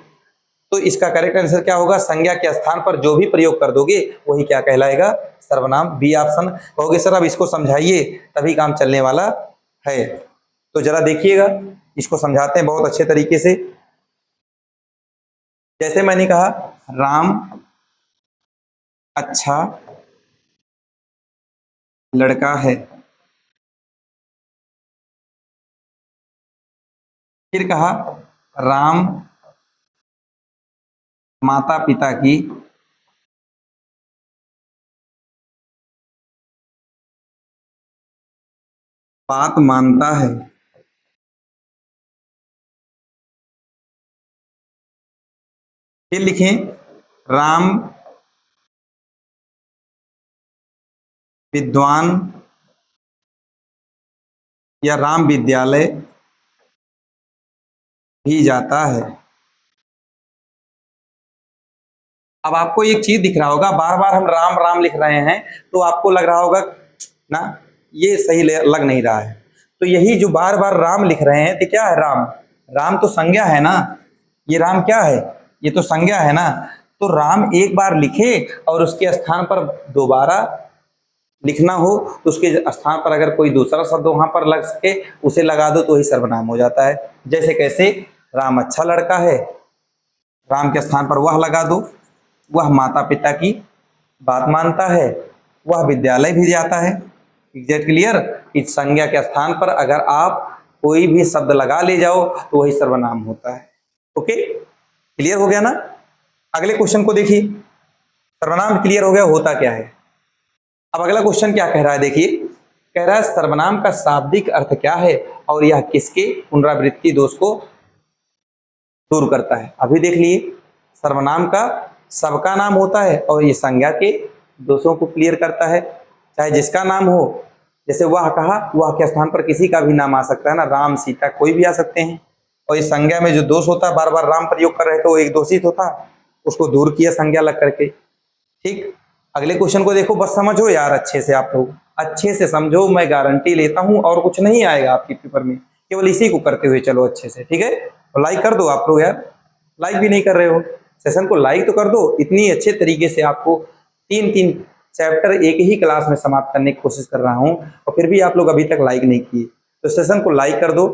तो इसका करेक्ट आंसर क्या होगा? संज्ञा के स्थान पर जो भी प्रयोग कर दोगे वही क्या कहलाएगा? सर्वनाम, बी ऑप्शन। कहोगे सर अब इसको समझाइए तभी काम चलने वाला है। तो जरा देखिएगा, इसको समझाते हैं बहुत अच्छे तरीके से। जैसे मैंने कहा राम अच्छा लड़का है, फिर कहा राम माता पिता की बात मानता है। फिर लिखें राम विद्वान या राम विद्यालय भी जाता है। अब आपको एक चीज दिख रहा होगा, बार बार हम राम राम लिख रहे हैं तो आपको लग रहा होगा ना ये सही लग नहीं रहा है। तो यही जो बार बार राम लिख रहे हैं तो क्या है राम? राम तो संज्ञा है ना। ये राम क्या है? ये तो संज्ञा है ना। तो राम एक बार लिखे और उसके स्थान पर दोबारा लिखना हो तो उसके स्थान पर अगर कोई दूसरा शब्द वहां पर लग सके उसे लगा दो तो वही सर्वनाम हो जाता है। जैसे कैसे? राम अच्छा लड़का है, राम के स्थान पर वह लगा दो। वह माता पिता की बात मानता है, वह विद्यालय भी जाता है। Exact clear? इस संज्ञा के स्थान पर अगर आप कोई भी शब्द लगा ले जाओ तो वही सर्वनाम होता है। ओके, क्लियर हो गया ना? अगले क्वेश्चन को देखिए। सर्वनाम क्लियर हो गया होता क्या है। अब अगला क्वेश्चन क्या कह रहा है, देखिए। कह रहा है सर्वनाम का शाब्दिक अर्थ क्या है और यह किसके पुनरावृत्ति दोष को दूर करता है। अभी देख लिए, सर्वनाम का सबका नाम होता है और ये संज्ञा के दोषों को क्लियर करता है। चाहे जिसका नाम हो, जैसे वह कहा, वह के स्थान पर किसी का भी नाम आ सकता है ना, राम सीता कोई भी आ सकते हैं। और इस संज्ञा में जो दोष होता है, बार बार राम प्रयोग कर रहे थे, वो एक दोषित होता, उसको दूर किया संज्ञा लग करके। ठीक, अगले क्वेश्चन को देखो, बस समझो यार अच्छे से, आप लोग अच्छे से समझो, मैं गारंटी लेता हूं और कुछ नहीं आएगा आपके पेपर में, केवल इसी को करते हुए चलो अच्छे से। ठीक है, तो लाइक कर दो आप लोग यार, लाइक भी नहीं कर रहे हो। सेशन को लाइक तो कर दो। इतनी अच्छे तरीके से आपको तीन तीन चैप्टर एक ही क्लास में समाप्त करने की कोशिश कर रहा हूं और फिर भी आप लोग अभी तक लाइक नहीं किए, तो सेशन को लाइक कर दो।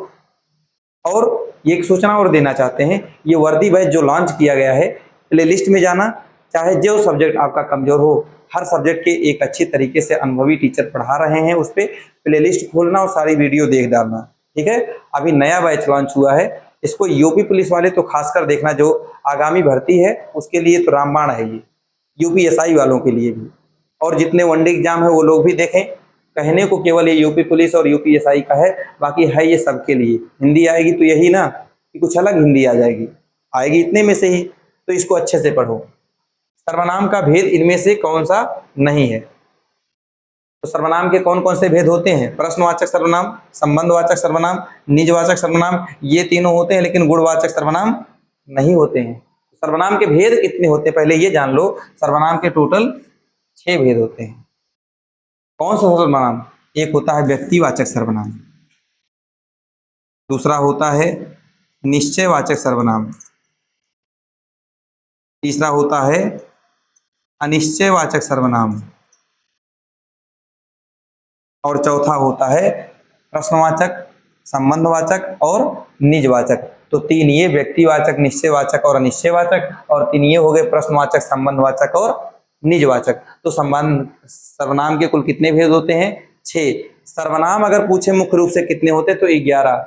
और ये एक सूचना और देना चाहते हैं, ये वर्दी बैच जो लॉन्च किया गया है, प्ले लिस्ट में जाना, चाहे जो सब्जेक्ट आपका कमजोर हो, हर सब्जेक्ट के एक अच्छी तरीके से अनुभवी टीचर पढ़ा रहे हैं, उस पर प्ले लिस्ट खोलना और सारी वीडियो देख डालना। ठीक है, अभी नया बैच लॉन्च हुआ है, इसको यूपी पुलिस वाले तो खासकर देखना, जो आगामी भर्ती है उसके लिए तो रामबाण है ये, यूपीएसआई वालों के लिए भी, और जितने वनडे एग्जाम है वो लोग भी देखें। कहने को केवल ये यूपी पुलिस और यूपीएसआई का है, बाकी है ये सबके लिए। हिंदी आएगी तो यही ना कि कुछ अलग हिंदी आ जाएगी, आएगी इतने में से ही, तो इसको अच्छे से पढ़ो। सर्वनाम का भेद इनमें से कौन सा नहीं है? तो सर्वनाम के कौन कौन से भेद होते हैं? प्रश्नवाचक सर्वनाम, संबंधवाचक सर्वनाम, निजवाचक सर्वनाम, ये तीनों होते हैं, लेकिन गुणवाचक सर्वनाम नहीं होते हैं। सर्वनाम के भेद कितने होते हैं पहले ये जान लो। सर्वनाम के टोटल 6 भेद होते हैं। कौन सा सर्वनाम? एक होता है व्यक्तिवाचक सर्वनाम, दूसरा होता है निश्चयवाचक सर्वनाम, तीसरा होता है अनिश्चयवाचक सर्वनाम, और चौथा होता है प्रश्नवाचक, संबंधवाचक और निजवाचक। तो 3 ये व्यक्तिवाचक, निश्चयवाचक और अनिश्चयवाचक, और 3 ये हो गए प्रश्नवाचक, संबंधवाचक और निजवाचक। तो संबंध सर्वनाम के कुल कितने भेद होते हैं? 6। सर्वनाम अगर पूछे मुख्य रूप से कितने होते तो 11।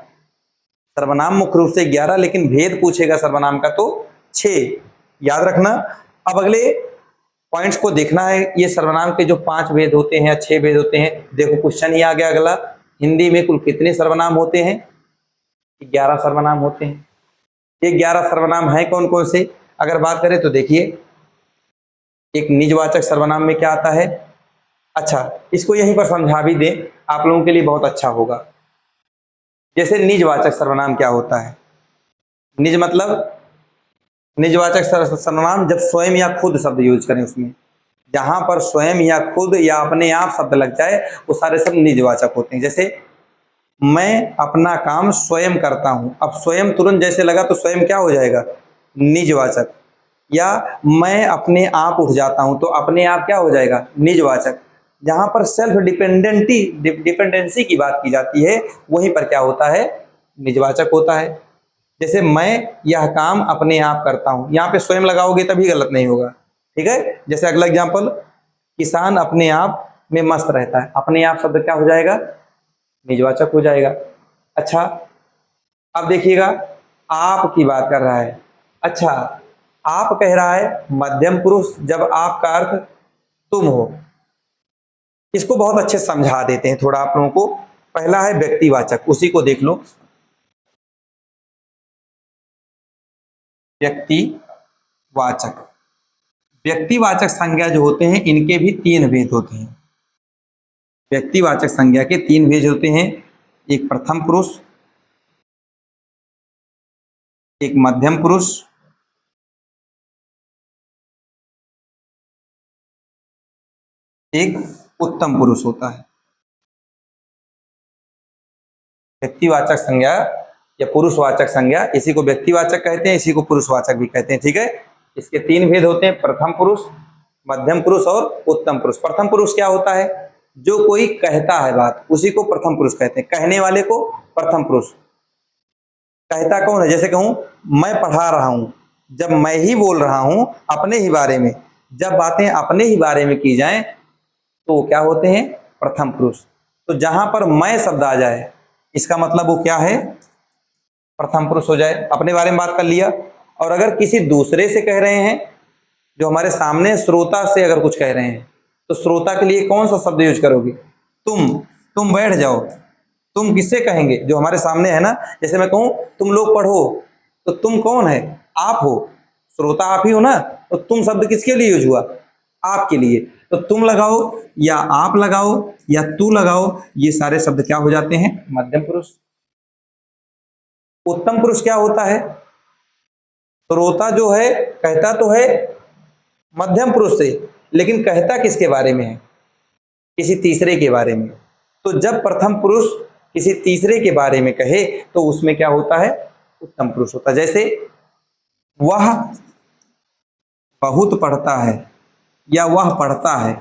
सर्वनाम मुख्य रूप से 11, लेकिन भेद पूछेगा सर्वनाम का तो 6, याद रखना। अब अगले पॉइंट्स को देखना है, ये सर्वनाम के जो 5 भेद होते हैं या 6 भेद होते हैं। देखो क्वेश्चन ही आ गया अगला, हिंदी में कुल कितने सर्वनाम होते हैं? 11 सर्वनाम होते हैं। ये 11 सर्वनाम है कौन कौन से? अगर बात करें तो देखिए, एक निजवाचक सर्वनाम में क्या आता है? अच्छा, इसको यहीं पर समझा भी दें, आप लोगों के लिए बहुत अच्छा होगा। जैसे निजवाचक सर्वनाम क्या होता है? निज मतलब, निजवाचक सर्वनाम जब स्वयं या खुद शब्द यूज करें, उसमें जहां पर स्वयं या खुद या अपने आप शब्द लग जाए वो सारे शब्द निजवाचक होते हैं। जैसे मैं अपना काम स्वयं करता हूं, अब स्वयं तुरंत जैसे लगा तो स्वयं क्या हो जाएगा? निजवाचक। या मैं अपने आप उठ जाता हूं तो अपने आप क्या हो जाएगा? निजवाचक। जहां पर सेल्फ डिपेंडेंसी की बात की जाती है वहीं पर क्या होता है? निजवाचक होता है। जैसे मैं यह काम अपने आप करता हूं, यहाँ पे स्वयं लगाओगे तभी गलत नहीं होगा। ठीक है, जैसे अगला एग्जांपल, किसान अपने आप में मस्त रहता है, अपने आप शब्द क्या हो जाएगा? निजवाचक हो जाएगा। अच्छा, अब देखिएगा, आप की बात कर रहा है। अच्छा, आप कह रहा है मध्यम पुरुष, जब आपका अर्थ तुम हो। इसको बहुत अच्छे समझा देते हैं थोड़ा आप लोगों को। पहला है व्यक्तिवाचक, उसी को देख लो। व्यक्तिवाचक, व्यक्तिवाचक संज्ञा जो होते हैं इनके भी 3 भेद होते हैं। व्यक्तिवाचक संज्ञा के तीन भेद होते हैं, एक प्रथम पुरुष, एक मध्यम पुरुष, एक उत्तम पुरुष होता है। व्यक्तिवाचक संज्ञा या पुरुषवाचक संज्ञा, इसी को व्यक्तिवाचक कहते हैं, इसी को पुरुषवाचक भी कहते हैं। ठीक है, इसके तीन भेद होते हैं, प्रथम पुरुष, मध्यम पुरुष और उत्तम पुरुष। प्रथम पुरुष क्या होता है? जो कोई कहता है बात, उसी को प्रथम पुरुष कहते हैं, कहने वाले को प्रथम पुरुष। कहता कौन है? जैसे कहूं मैं पढ़ा रहा हूं, जब मैं ही बोल रहा हूं अपने ही बारे में, जब बातें अपने ही बारे में की जाएं तो वो क्या होते हैं? प्रथम पुरुष। तो जहां पर मैं शब्द आ जाए इसका मतलब वो क्या है? प्रथम पुरुष हो जाए, अपने बारे में बात कर लिया। और अगर किसी दूसरे से कह रहे हैं, जो हमारे सामने श्रोता से अगर कुछ कह रहे हैं, तो श्रोता के लिए कौन सा शब्द यूज करोगे? तुम बैठ जाओ। तुम किससे कहेंगे? जो हमारे सामने है ना। जैसे मैं कहूं तुम लोग पढ़ो, तो तुम कौन है? आप हो, श्रोता आप ही हो ना। तो तुम शब्द किसके लिए यूज हुआ? आपके लिए। तो तुम लगाओ या आप लगाओ या तू लगाओ, ये सारे शब्द क्या हो जाते हैं? मध्यम पुरुष। उत्तम पुरुष क्या होता है? श्रोता जो है कहता तो है मध्यम पुरुष से, लेकिन कहता किसके बारे में है? किसी तीसरे के बारे में। तो जब प्रथम पुरुष किसी तीसरे के बारे में कहे तो उसमें क्या होता है? उत्तम पुरुष होता है। जैसे वह बहुत पढ़ता है या वह पढ़ता है,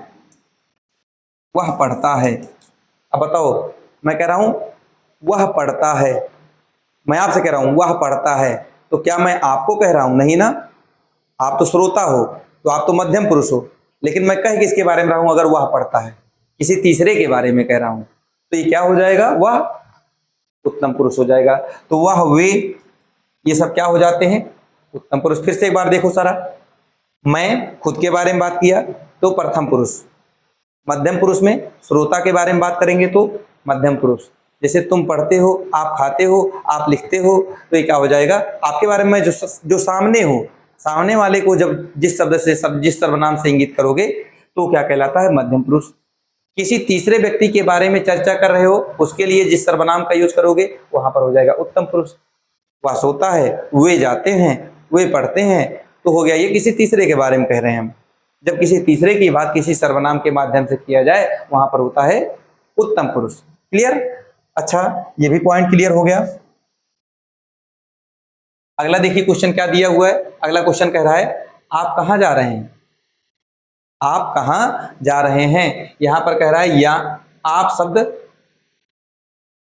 वह पढ़ता है। अब बताओ, मैं कह रहा हूं वह पढ़ता है, मैं आपसे कह रहा हूं वह पढ़ता है, तो क्या मैं आपको कह रहा हूं? नहीं ना। आप तो श्रोता हो, तो आप तो मध्यम पुरुष हो। लेकिन मैं कह किसके बारे में रहा हूं? अगर वह पढ़ता है, किसी तीसरे के बारे में कह रहा हूं, तो ये क्या हो जाएगा? वह उत्तम पुरुष हो जाएगा। तो वह, वे, ये सब क्या हो जाते हैं? उत्तम पुरुष। फिर से एक बार देखो सारा, मैं खुद के बारे में बात किया तो प्रथम पुरुष, मध्यम पुरुष में श्रोता के बारे में बात करेंगे तो मध्यम पुरुष। जैसे तुम पढ़ते हो, आप खाते हो, आप लिखते हो, तो ये क्या हो जाएगा? आपके बारे में जो सामने हो, सामने वाले को जब जिस शब्द से जिस सर्वनाम से इंगित करोगे तो क्या कहलाता है? मध्यम पुरुष। किसी तीसरे व्यक्ति के बारे में चर्चा कर रहे हो, उसके लिए जिस सर्वनाम का यूज करोगे वहां पर हो जाएगा उत्तम पुरुष। वह सोता है, वे जाते हैं, वे पढ़ते हैं, तो हो गया ये किसी तीसरे के बारे में कह रहे हैं हम। जब किसी तीसरे की बात किसी सर्वनाम के माध्यम से किया जाए वहां पर होता है उत्तम पुरुष। क्लियर? अच्छा, ये भी पॉइंट क्लियर हो गया। अगला देखिए क्वेश्चन क्या दिया हुआ है। अगला क्वेश्चन कह रहा है आप कहां जा रहे हैं? आप कहां जा रहे हैं? यहां पर कह रहा है या आप शब्द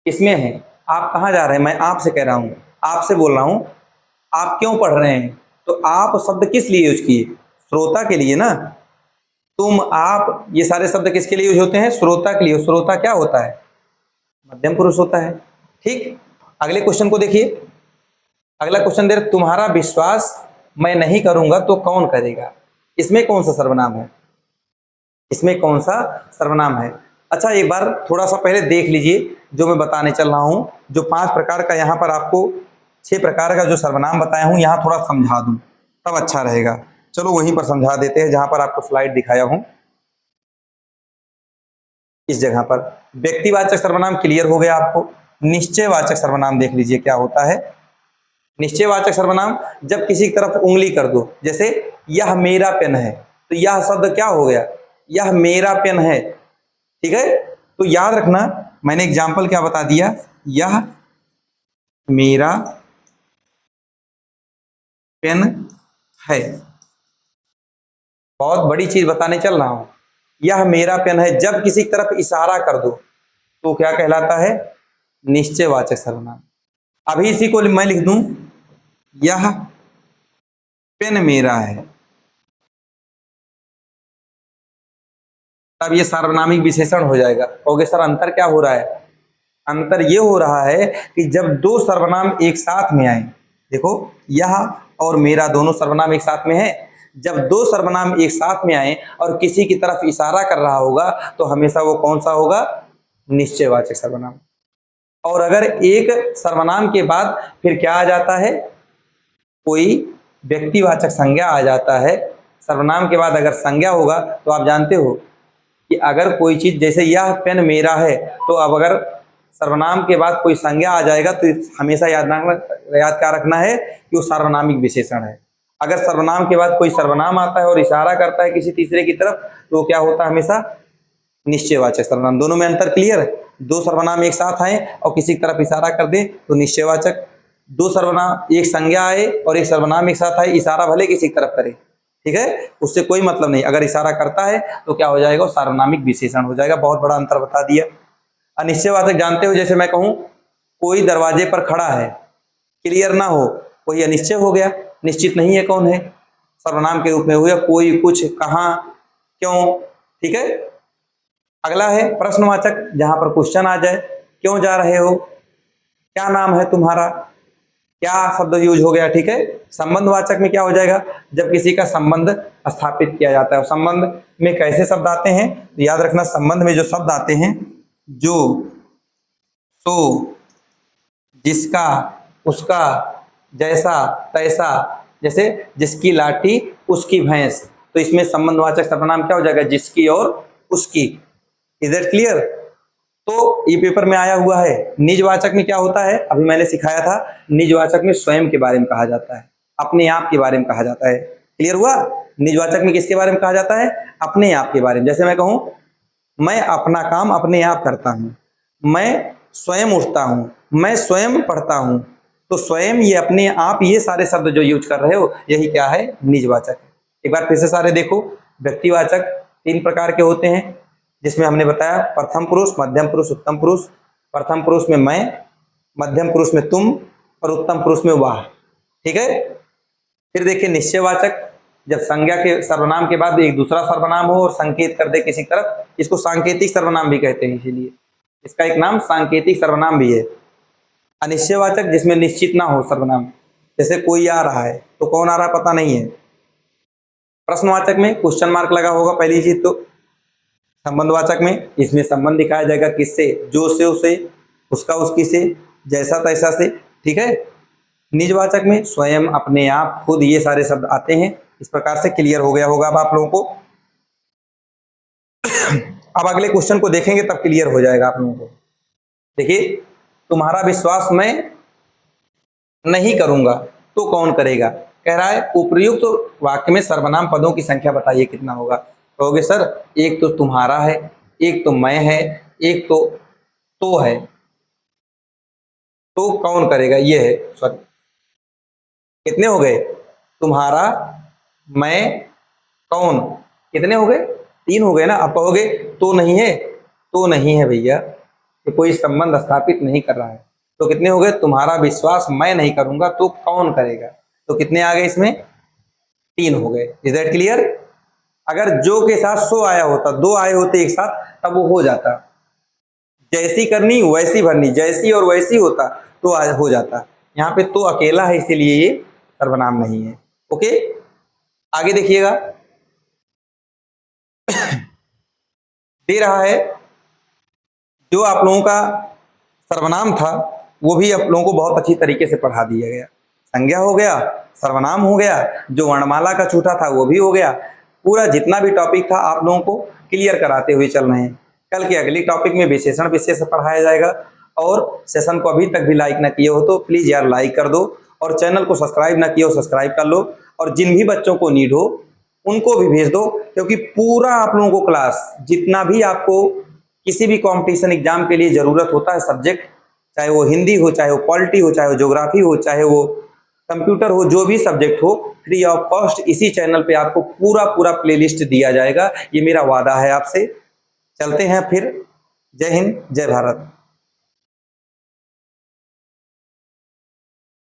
किसमें है? आप कहां जा रहे हैं? मैं आपसे कह रहा हूं, आपसे बोल रहा हूं, आप क्यों पढ़ रहे हैं? तो आप शब्द किस लिए यूज किए? श्रोता के लिए ना। तुम, आप, ये सारे शब्द किसके लिए यूज होते हैं? श्रोता के लिए। श्रोता क्या होता है? मध्यम पुरुष होता है। ठीक, अगले क्वेश्चन को देखिए। अगला क्वेश्चन दे रहा, तुम्हारा विश्वास मैं नहीं करूंगा तो कौन करेगा? इसमें कौन सा सर्वनाम है? इसमें कौन सा सर्वनाम है? अच्छा, एक बार थोड़ा सा पहले देख लीजिए जो मैं बताने चल रहा हूं। जो 5 प्रकार का यहाँ पर आपको 6 प्रकार का जो सर्वनाम बताया हूं, यहाँ थोड़ा समझा दूं तब अच्छा रहेगा। चलो वहीं पर समझा देते हैं जहां पर आपको स्लाइड दिखाया हूं। इस जगह पर व्यक्तिवाचक सर्वनाम क्लियर हो गया आपको। निश्चयवाचक सर्वनाम देख लीजिए क्या होता है। निश्चयवाचक सर्वनाम, जब किसी की तरफ उंगली कर दो, जैसे यह मेरा पेन है, तो यह शब्द क्या हो गया? यह मेरा पेन है। ठीक है, तो याद रखना मैंने एग्जाम्पल क्या बता दिया, यह मेरा पेन है। बहुत बड़ी चीज बताने चल रहा हूं। यह मेरा पेन है, जब किसी की तरफ इशारा कर दो तो क्या कहलाता है? निश्चयवाचक सर्वनाम। अभी इसी को मैं लिख दूं, यह पेन मेरा है, तब ये सार्वनामिक विशेषण हो जाएगा। ओके सर, अंतर क्या हो रहा है? अंतर ये हो रहा है कि जब दो सर्वनाम एक साथ में आए, देखो यह और मेरा दोनों सर्वनाम एक साथ में है, जब दो सर्वनाम एक साथ में आए और किसी की तरफ इशारा कर रहा होगा तो हमेशा वो कौन सा होगा? निश्चयवाचक सर्वनाम। और अगर एक सर्वनाम के बाद फिर क्या आ जाता है? कोई व्यक्तिवाचक संज्ञा आ जाता है। सर्वनाम के बाद अगर संज्ञा होगा तो आप जानते हो कि अगर कोई चीज, जैसे यह पेन मेरा है, तो अब अगर सर्वनाम के बाद कोई संज्ञा आ जाएगा तो हमेशा याद क्या रखना है कि वो सार्वनामिक विशेषण है। अगर सर्वनाम के बाद कोई सर्वनाम आता है और इशारा करता है किसी तीसरे की तरफ, तो क्या होता है हमेशा निश्चयवाचक सर्वनाम। दोनों में अंतर क्लियर? दो सर्वनाम एक साथ आए और किसी की तरफ इशारा कर दे तो निश्चयवाचक। दो सर्वनाम, एक संज्ञा आए और एक सर्वनाम एक साथ आए, इशारा भले किसी की तरफ करे, ठीक है, उससे कोई मतलब नहीं। अगर इशारा करता है तो क्या हो जाएगा, सार्वनामिक विशेषण हो जाएगा। बहुत बड़ा अंतर बता दिया। अनिश्चयवाचक जानते हो, जैसे मैं कहूं कोई दरवाजे पर खड़ा है, क्लियर ना हो, कोई अनिश्चय हो गया, निश्चित नहीं है कौन है, सर्वनाम के रूप में हुआ कोई, कुछ, कहां, क्यों, ठीक है। अगला है प्रश्नवाचक, जहां पर क्वेश्चन आ जाए, क्यों जा रहे हो, क्या नाम है तुम्हारा, क्या शब्द यूज हो गया, ठीक है। संबंधवाचक में क्या हो जाएगा, जब किसी का संबंध स्थापित किया जाता है। संबंध में कैसे शब्द आते हैं, तो याद रखना, संबंध में जो शब्द आते हैं, जो, सो, जिसका, उसका, जैसा, तैसा, जैसे जिसकी लाठी उसकी भैंस, तो इसमें संबंधवाचक सर्वनाम क्या हो जाएगा, जिसकी और उसकी। Is that clear? तो ये पेपर में आया हुआ है। निजवाचक में क्या होता है, अभी मैंने सिखाया था, निजवाचक में स्वयं के बारे में कहा जाता है, अपने आप के बारे में कहा जाता है। क्लियर हुआ? निजवाचक में किसके बारे में कहा जाता है, अपने आप के बारे में। जैसे मैं कहूं मैं अपना काम अपने आप करता हूं, मैं स्वयं उठता हूं, मैं स्वयं पढ़ता हूं, तो स्वयं, ये अपने आप, ये सारे शब्द जो यूज कर रहे हो, यही क्या है, निजवाचक। एक बार फिर से सारे देखो। व्यक्तिवाचक 3 प्रकार के होते हैं, जिसमें हमने बताया प्रथम पुरुष, मध्यम पुरुष, उत्तम पुरुष। प्रथम पुरुष में मैं, मध्यम पुरुष में तुम और उत्तम पुरुष में वह, ठीक है। फिर देखिए निश्चयवाचक, जब संज्ञा के सर्वनाम के बाद एक दूसरा सर्वनाम हो और संकेत कर दे किसी तरफ, इसको सांकेतिक सर्वनाम भी कहते हैं, इसीलिए इसका एक नाम सांकेतिक सर्वनाम भी है। अनिश्चयवाचक, जिसमें निश्चित ना हो सर्वनाम, जैसे कोई आ रहा है तो कौन आ रहा है पता नहीं है। प्रश्नवाचक में क्वेश्चन मार्क लगा होगा पहली चीज तो। संबंधवाचक में इसमें संबंध दिखाया जाएगा, किससे, जो से उसे, उसका उसकी से, जैसा तैसा से, ठीक है। निजवाचक में स्वयं, अपने आप, खुद, ये सारे शब्द आते हैं। इस प्रकार से क्लियर हो गया होगा अब आप लोगों को। अब अगले क्वेश्चन को देखेंगे तब क्लियर हो जाएगा आप लोगों को। देखिए, तुम्हारा विश्वास मैं नहीं करूंगा तो कौन करेगा, कह रहा है उपर्युक्त वाक्य में सर्वनाम पदों की संख्या बताइए कितना होगा। कहोगे सर एक तो तुम्हारा है, एक तो मैं है, एक तो है, तो कौन करेगा, ये है, सॉरी कितने हो गए, तुम्हारा, मैं, कौन, कितने हो गए, 3 हो गए ना। अब कहोगे तो नहीं है, तो नहीं है भैया, तो कोई संबंध स्थापित नहीं कर रहा है। तो कितने हो गए, तुम्हारा विश्वास मैं नहीं करूंगा तो कौन करेगा, तो कितने आ गए इसमें, 3 हो गए। Is that clear? अगर जो के साथ सो आया होता, 2 आए होते एक साथ, तब वो हो जाता, जैसी करनी वैसी भरनी, जैसी और वैसी होता तो हो जाता। यहाँ पे तो अकेला है इसीलिए ये सर्वनाम नहीं है। ओके, आगे देखिएगा। दे रहा है जो आप लोगों का सर्वनाम था वो भी आप लोगों को बहुत अच्छी तरीके से पढ़ा दिया गया। संज्ञा हो गया, सर्वनाम हो गया, जो वर्णमाला का छूटा था वो भी हो गया। पूरा जितना भी टॉपिक था आप लोगों को क्लियर कराते हुए चल रहे हैं। कल के अगले टॉपिक में विशेषण विशेष पढ़ाया जाएगा। और सेशन को अभी तक भी लाइक ना किए हो तो प्लीज यार लाइक कर दो, और चैनल को सब्सक्राइब ना किए हो सब्सक्राइब कर लो, और जिन भी बच्चों को नीड हो उनको भी भेज दो, क्योंकि पूरा आप लोगों को क्लास, जितना भी आपको किसी भी कंपटीशन एग्जाम के लिए जरूरत होता है सब्जेक्ट, चाहे वो हिंदी हो, चाहे वो पॉलिटी हो, चाहे वो ज्योग्राफी हो, चाहे वो कंप्यूटर हो, जो भी सब्जेक्ट हो, फ्री ऑफ कॉस्ट इसी चैनल पे आपको पूरा प्लेलिस्ट दिया जाएगा। ये मेरा वादा है आपसे। चलते हैं फिर। जय हिंद, जय भारत।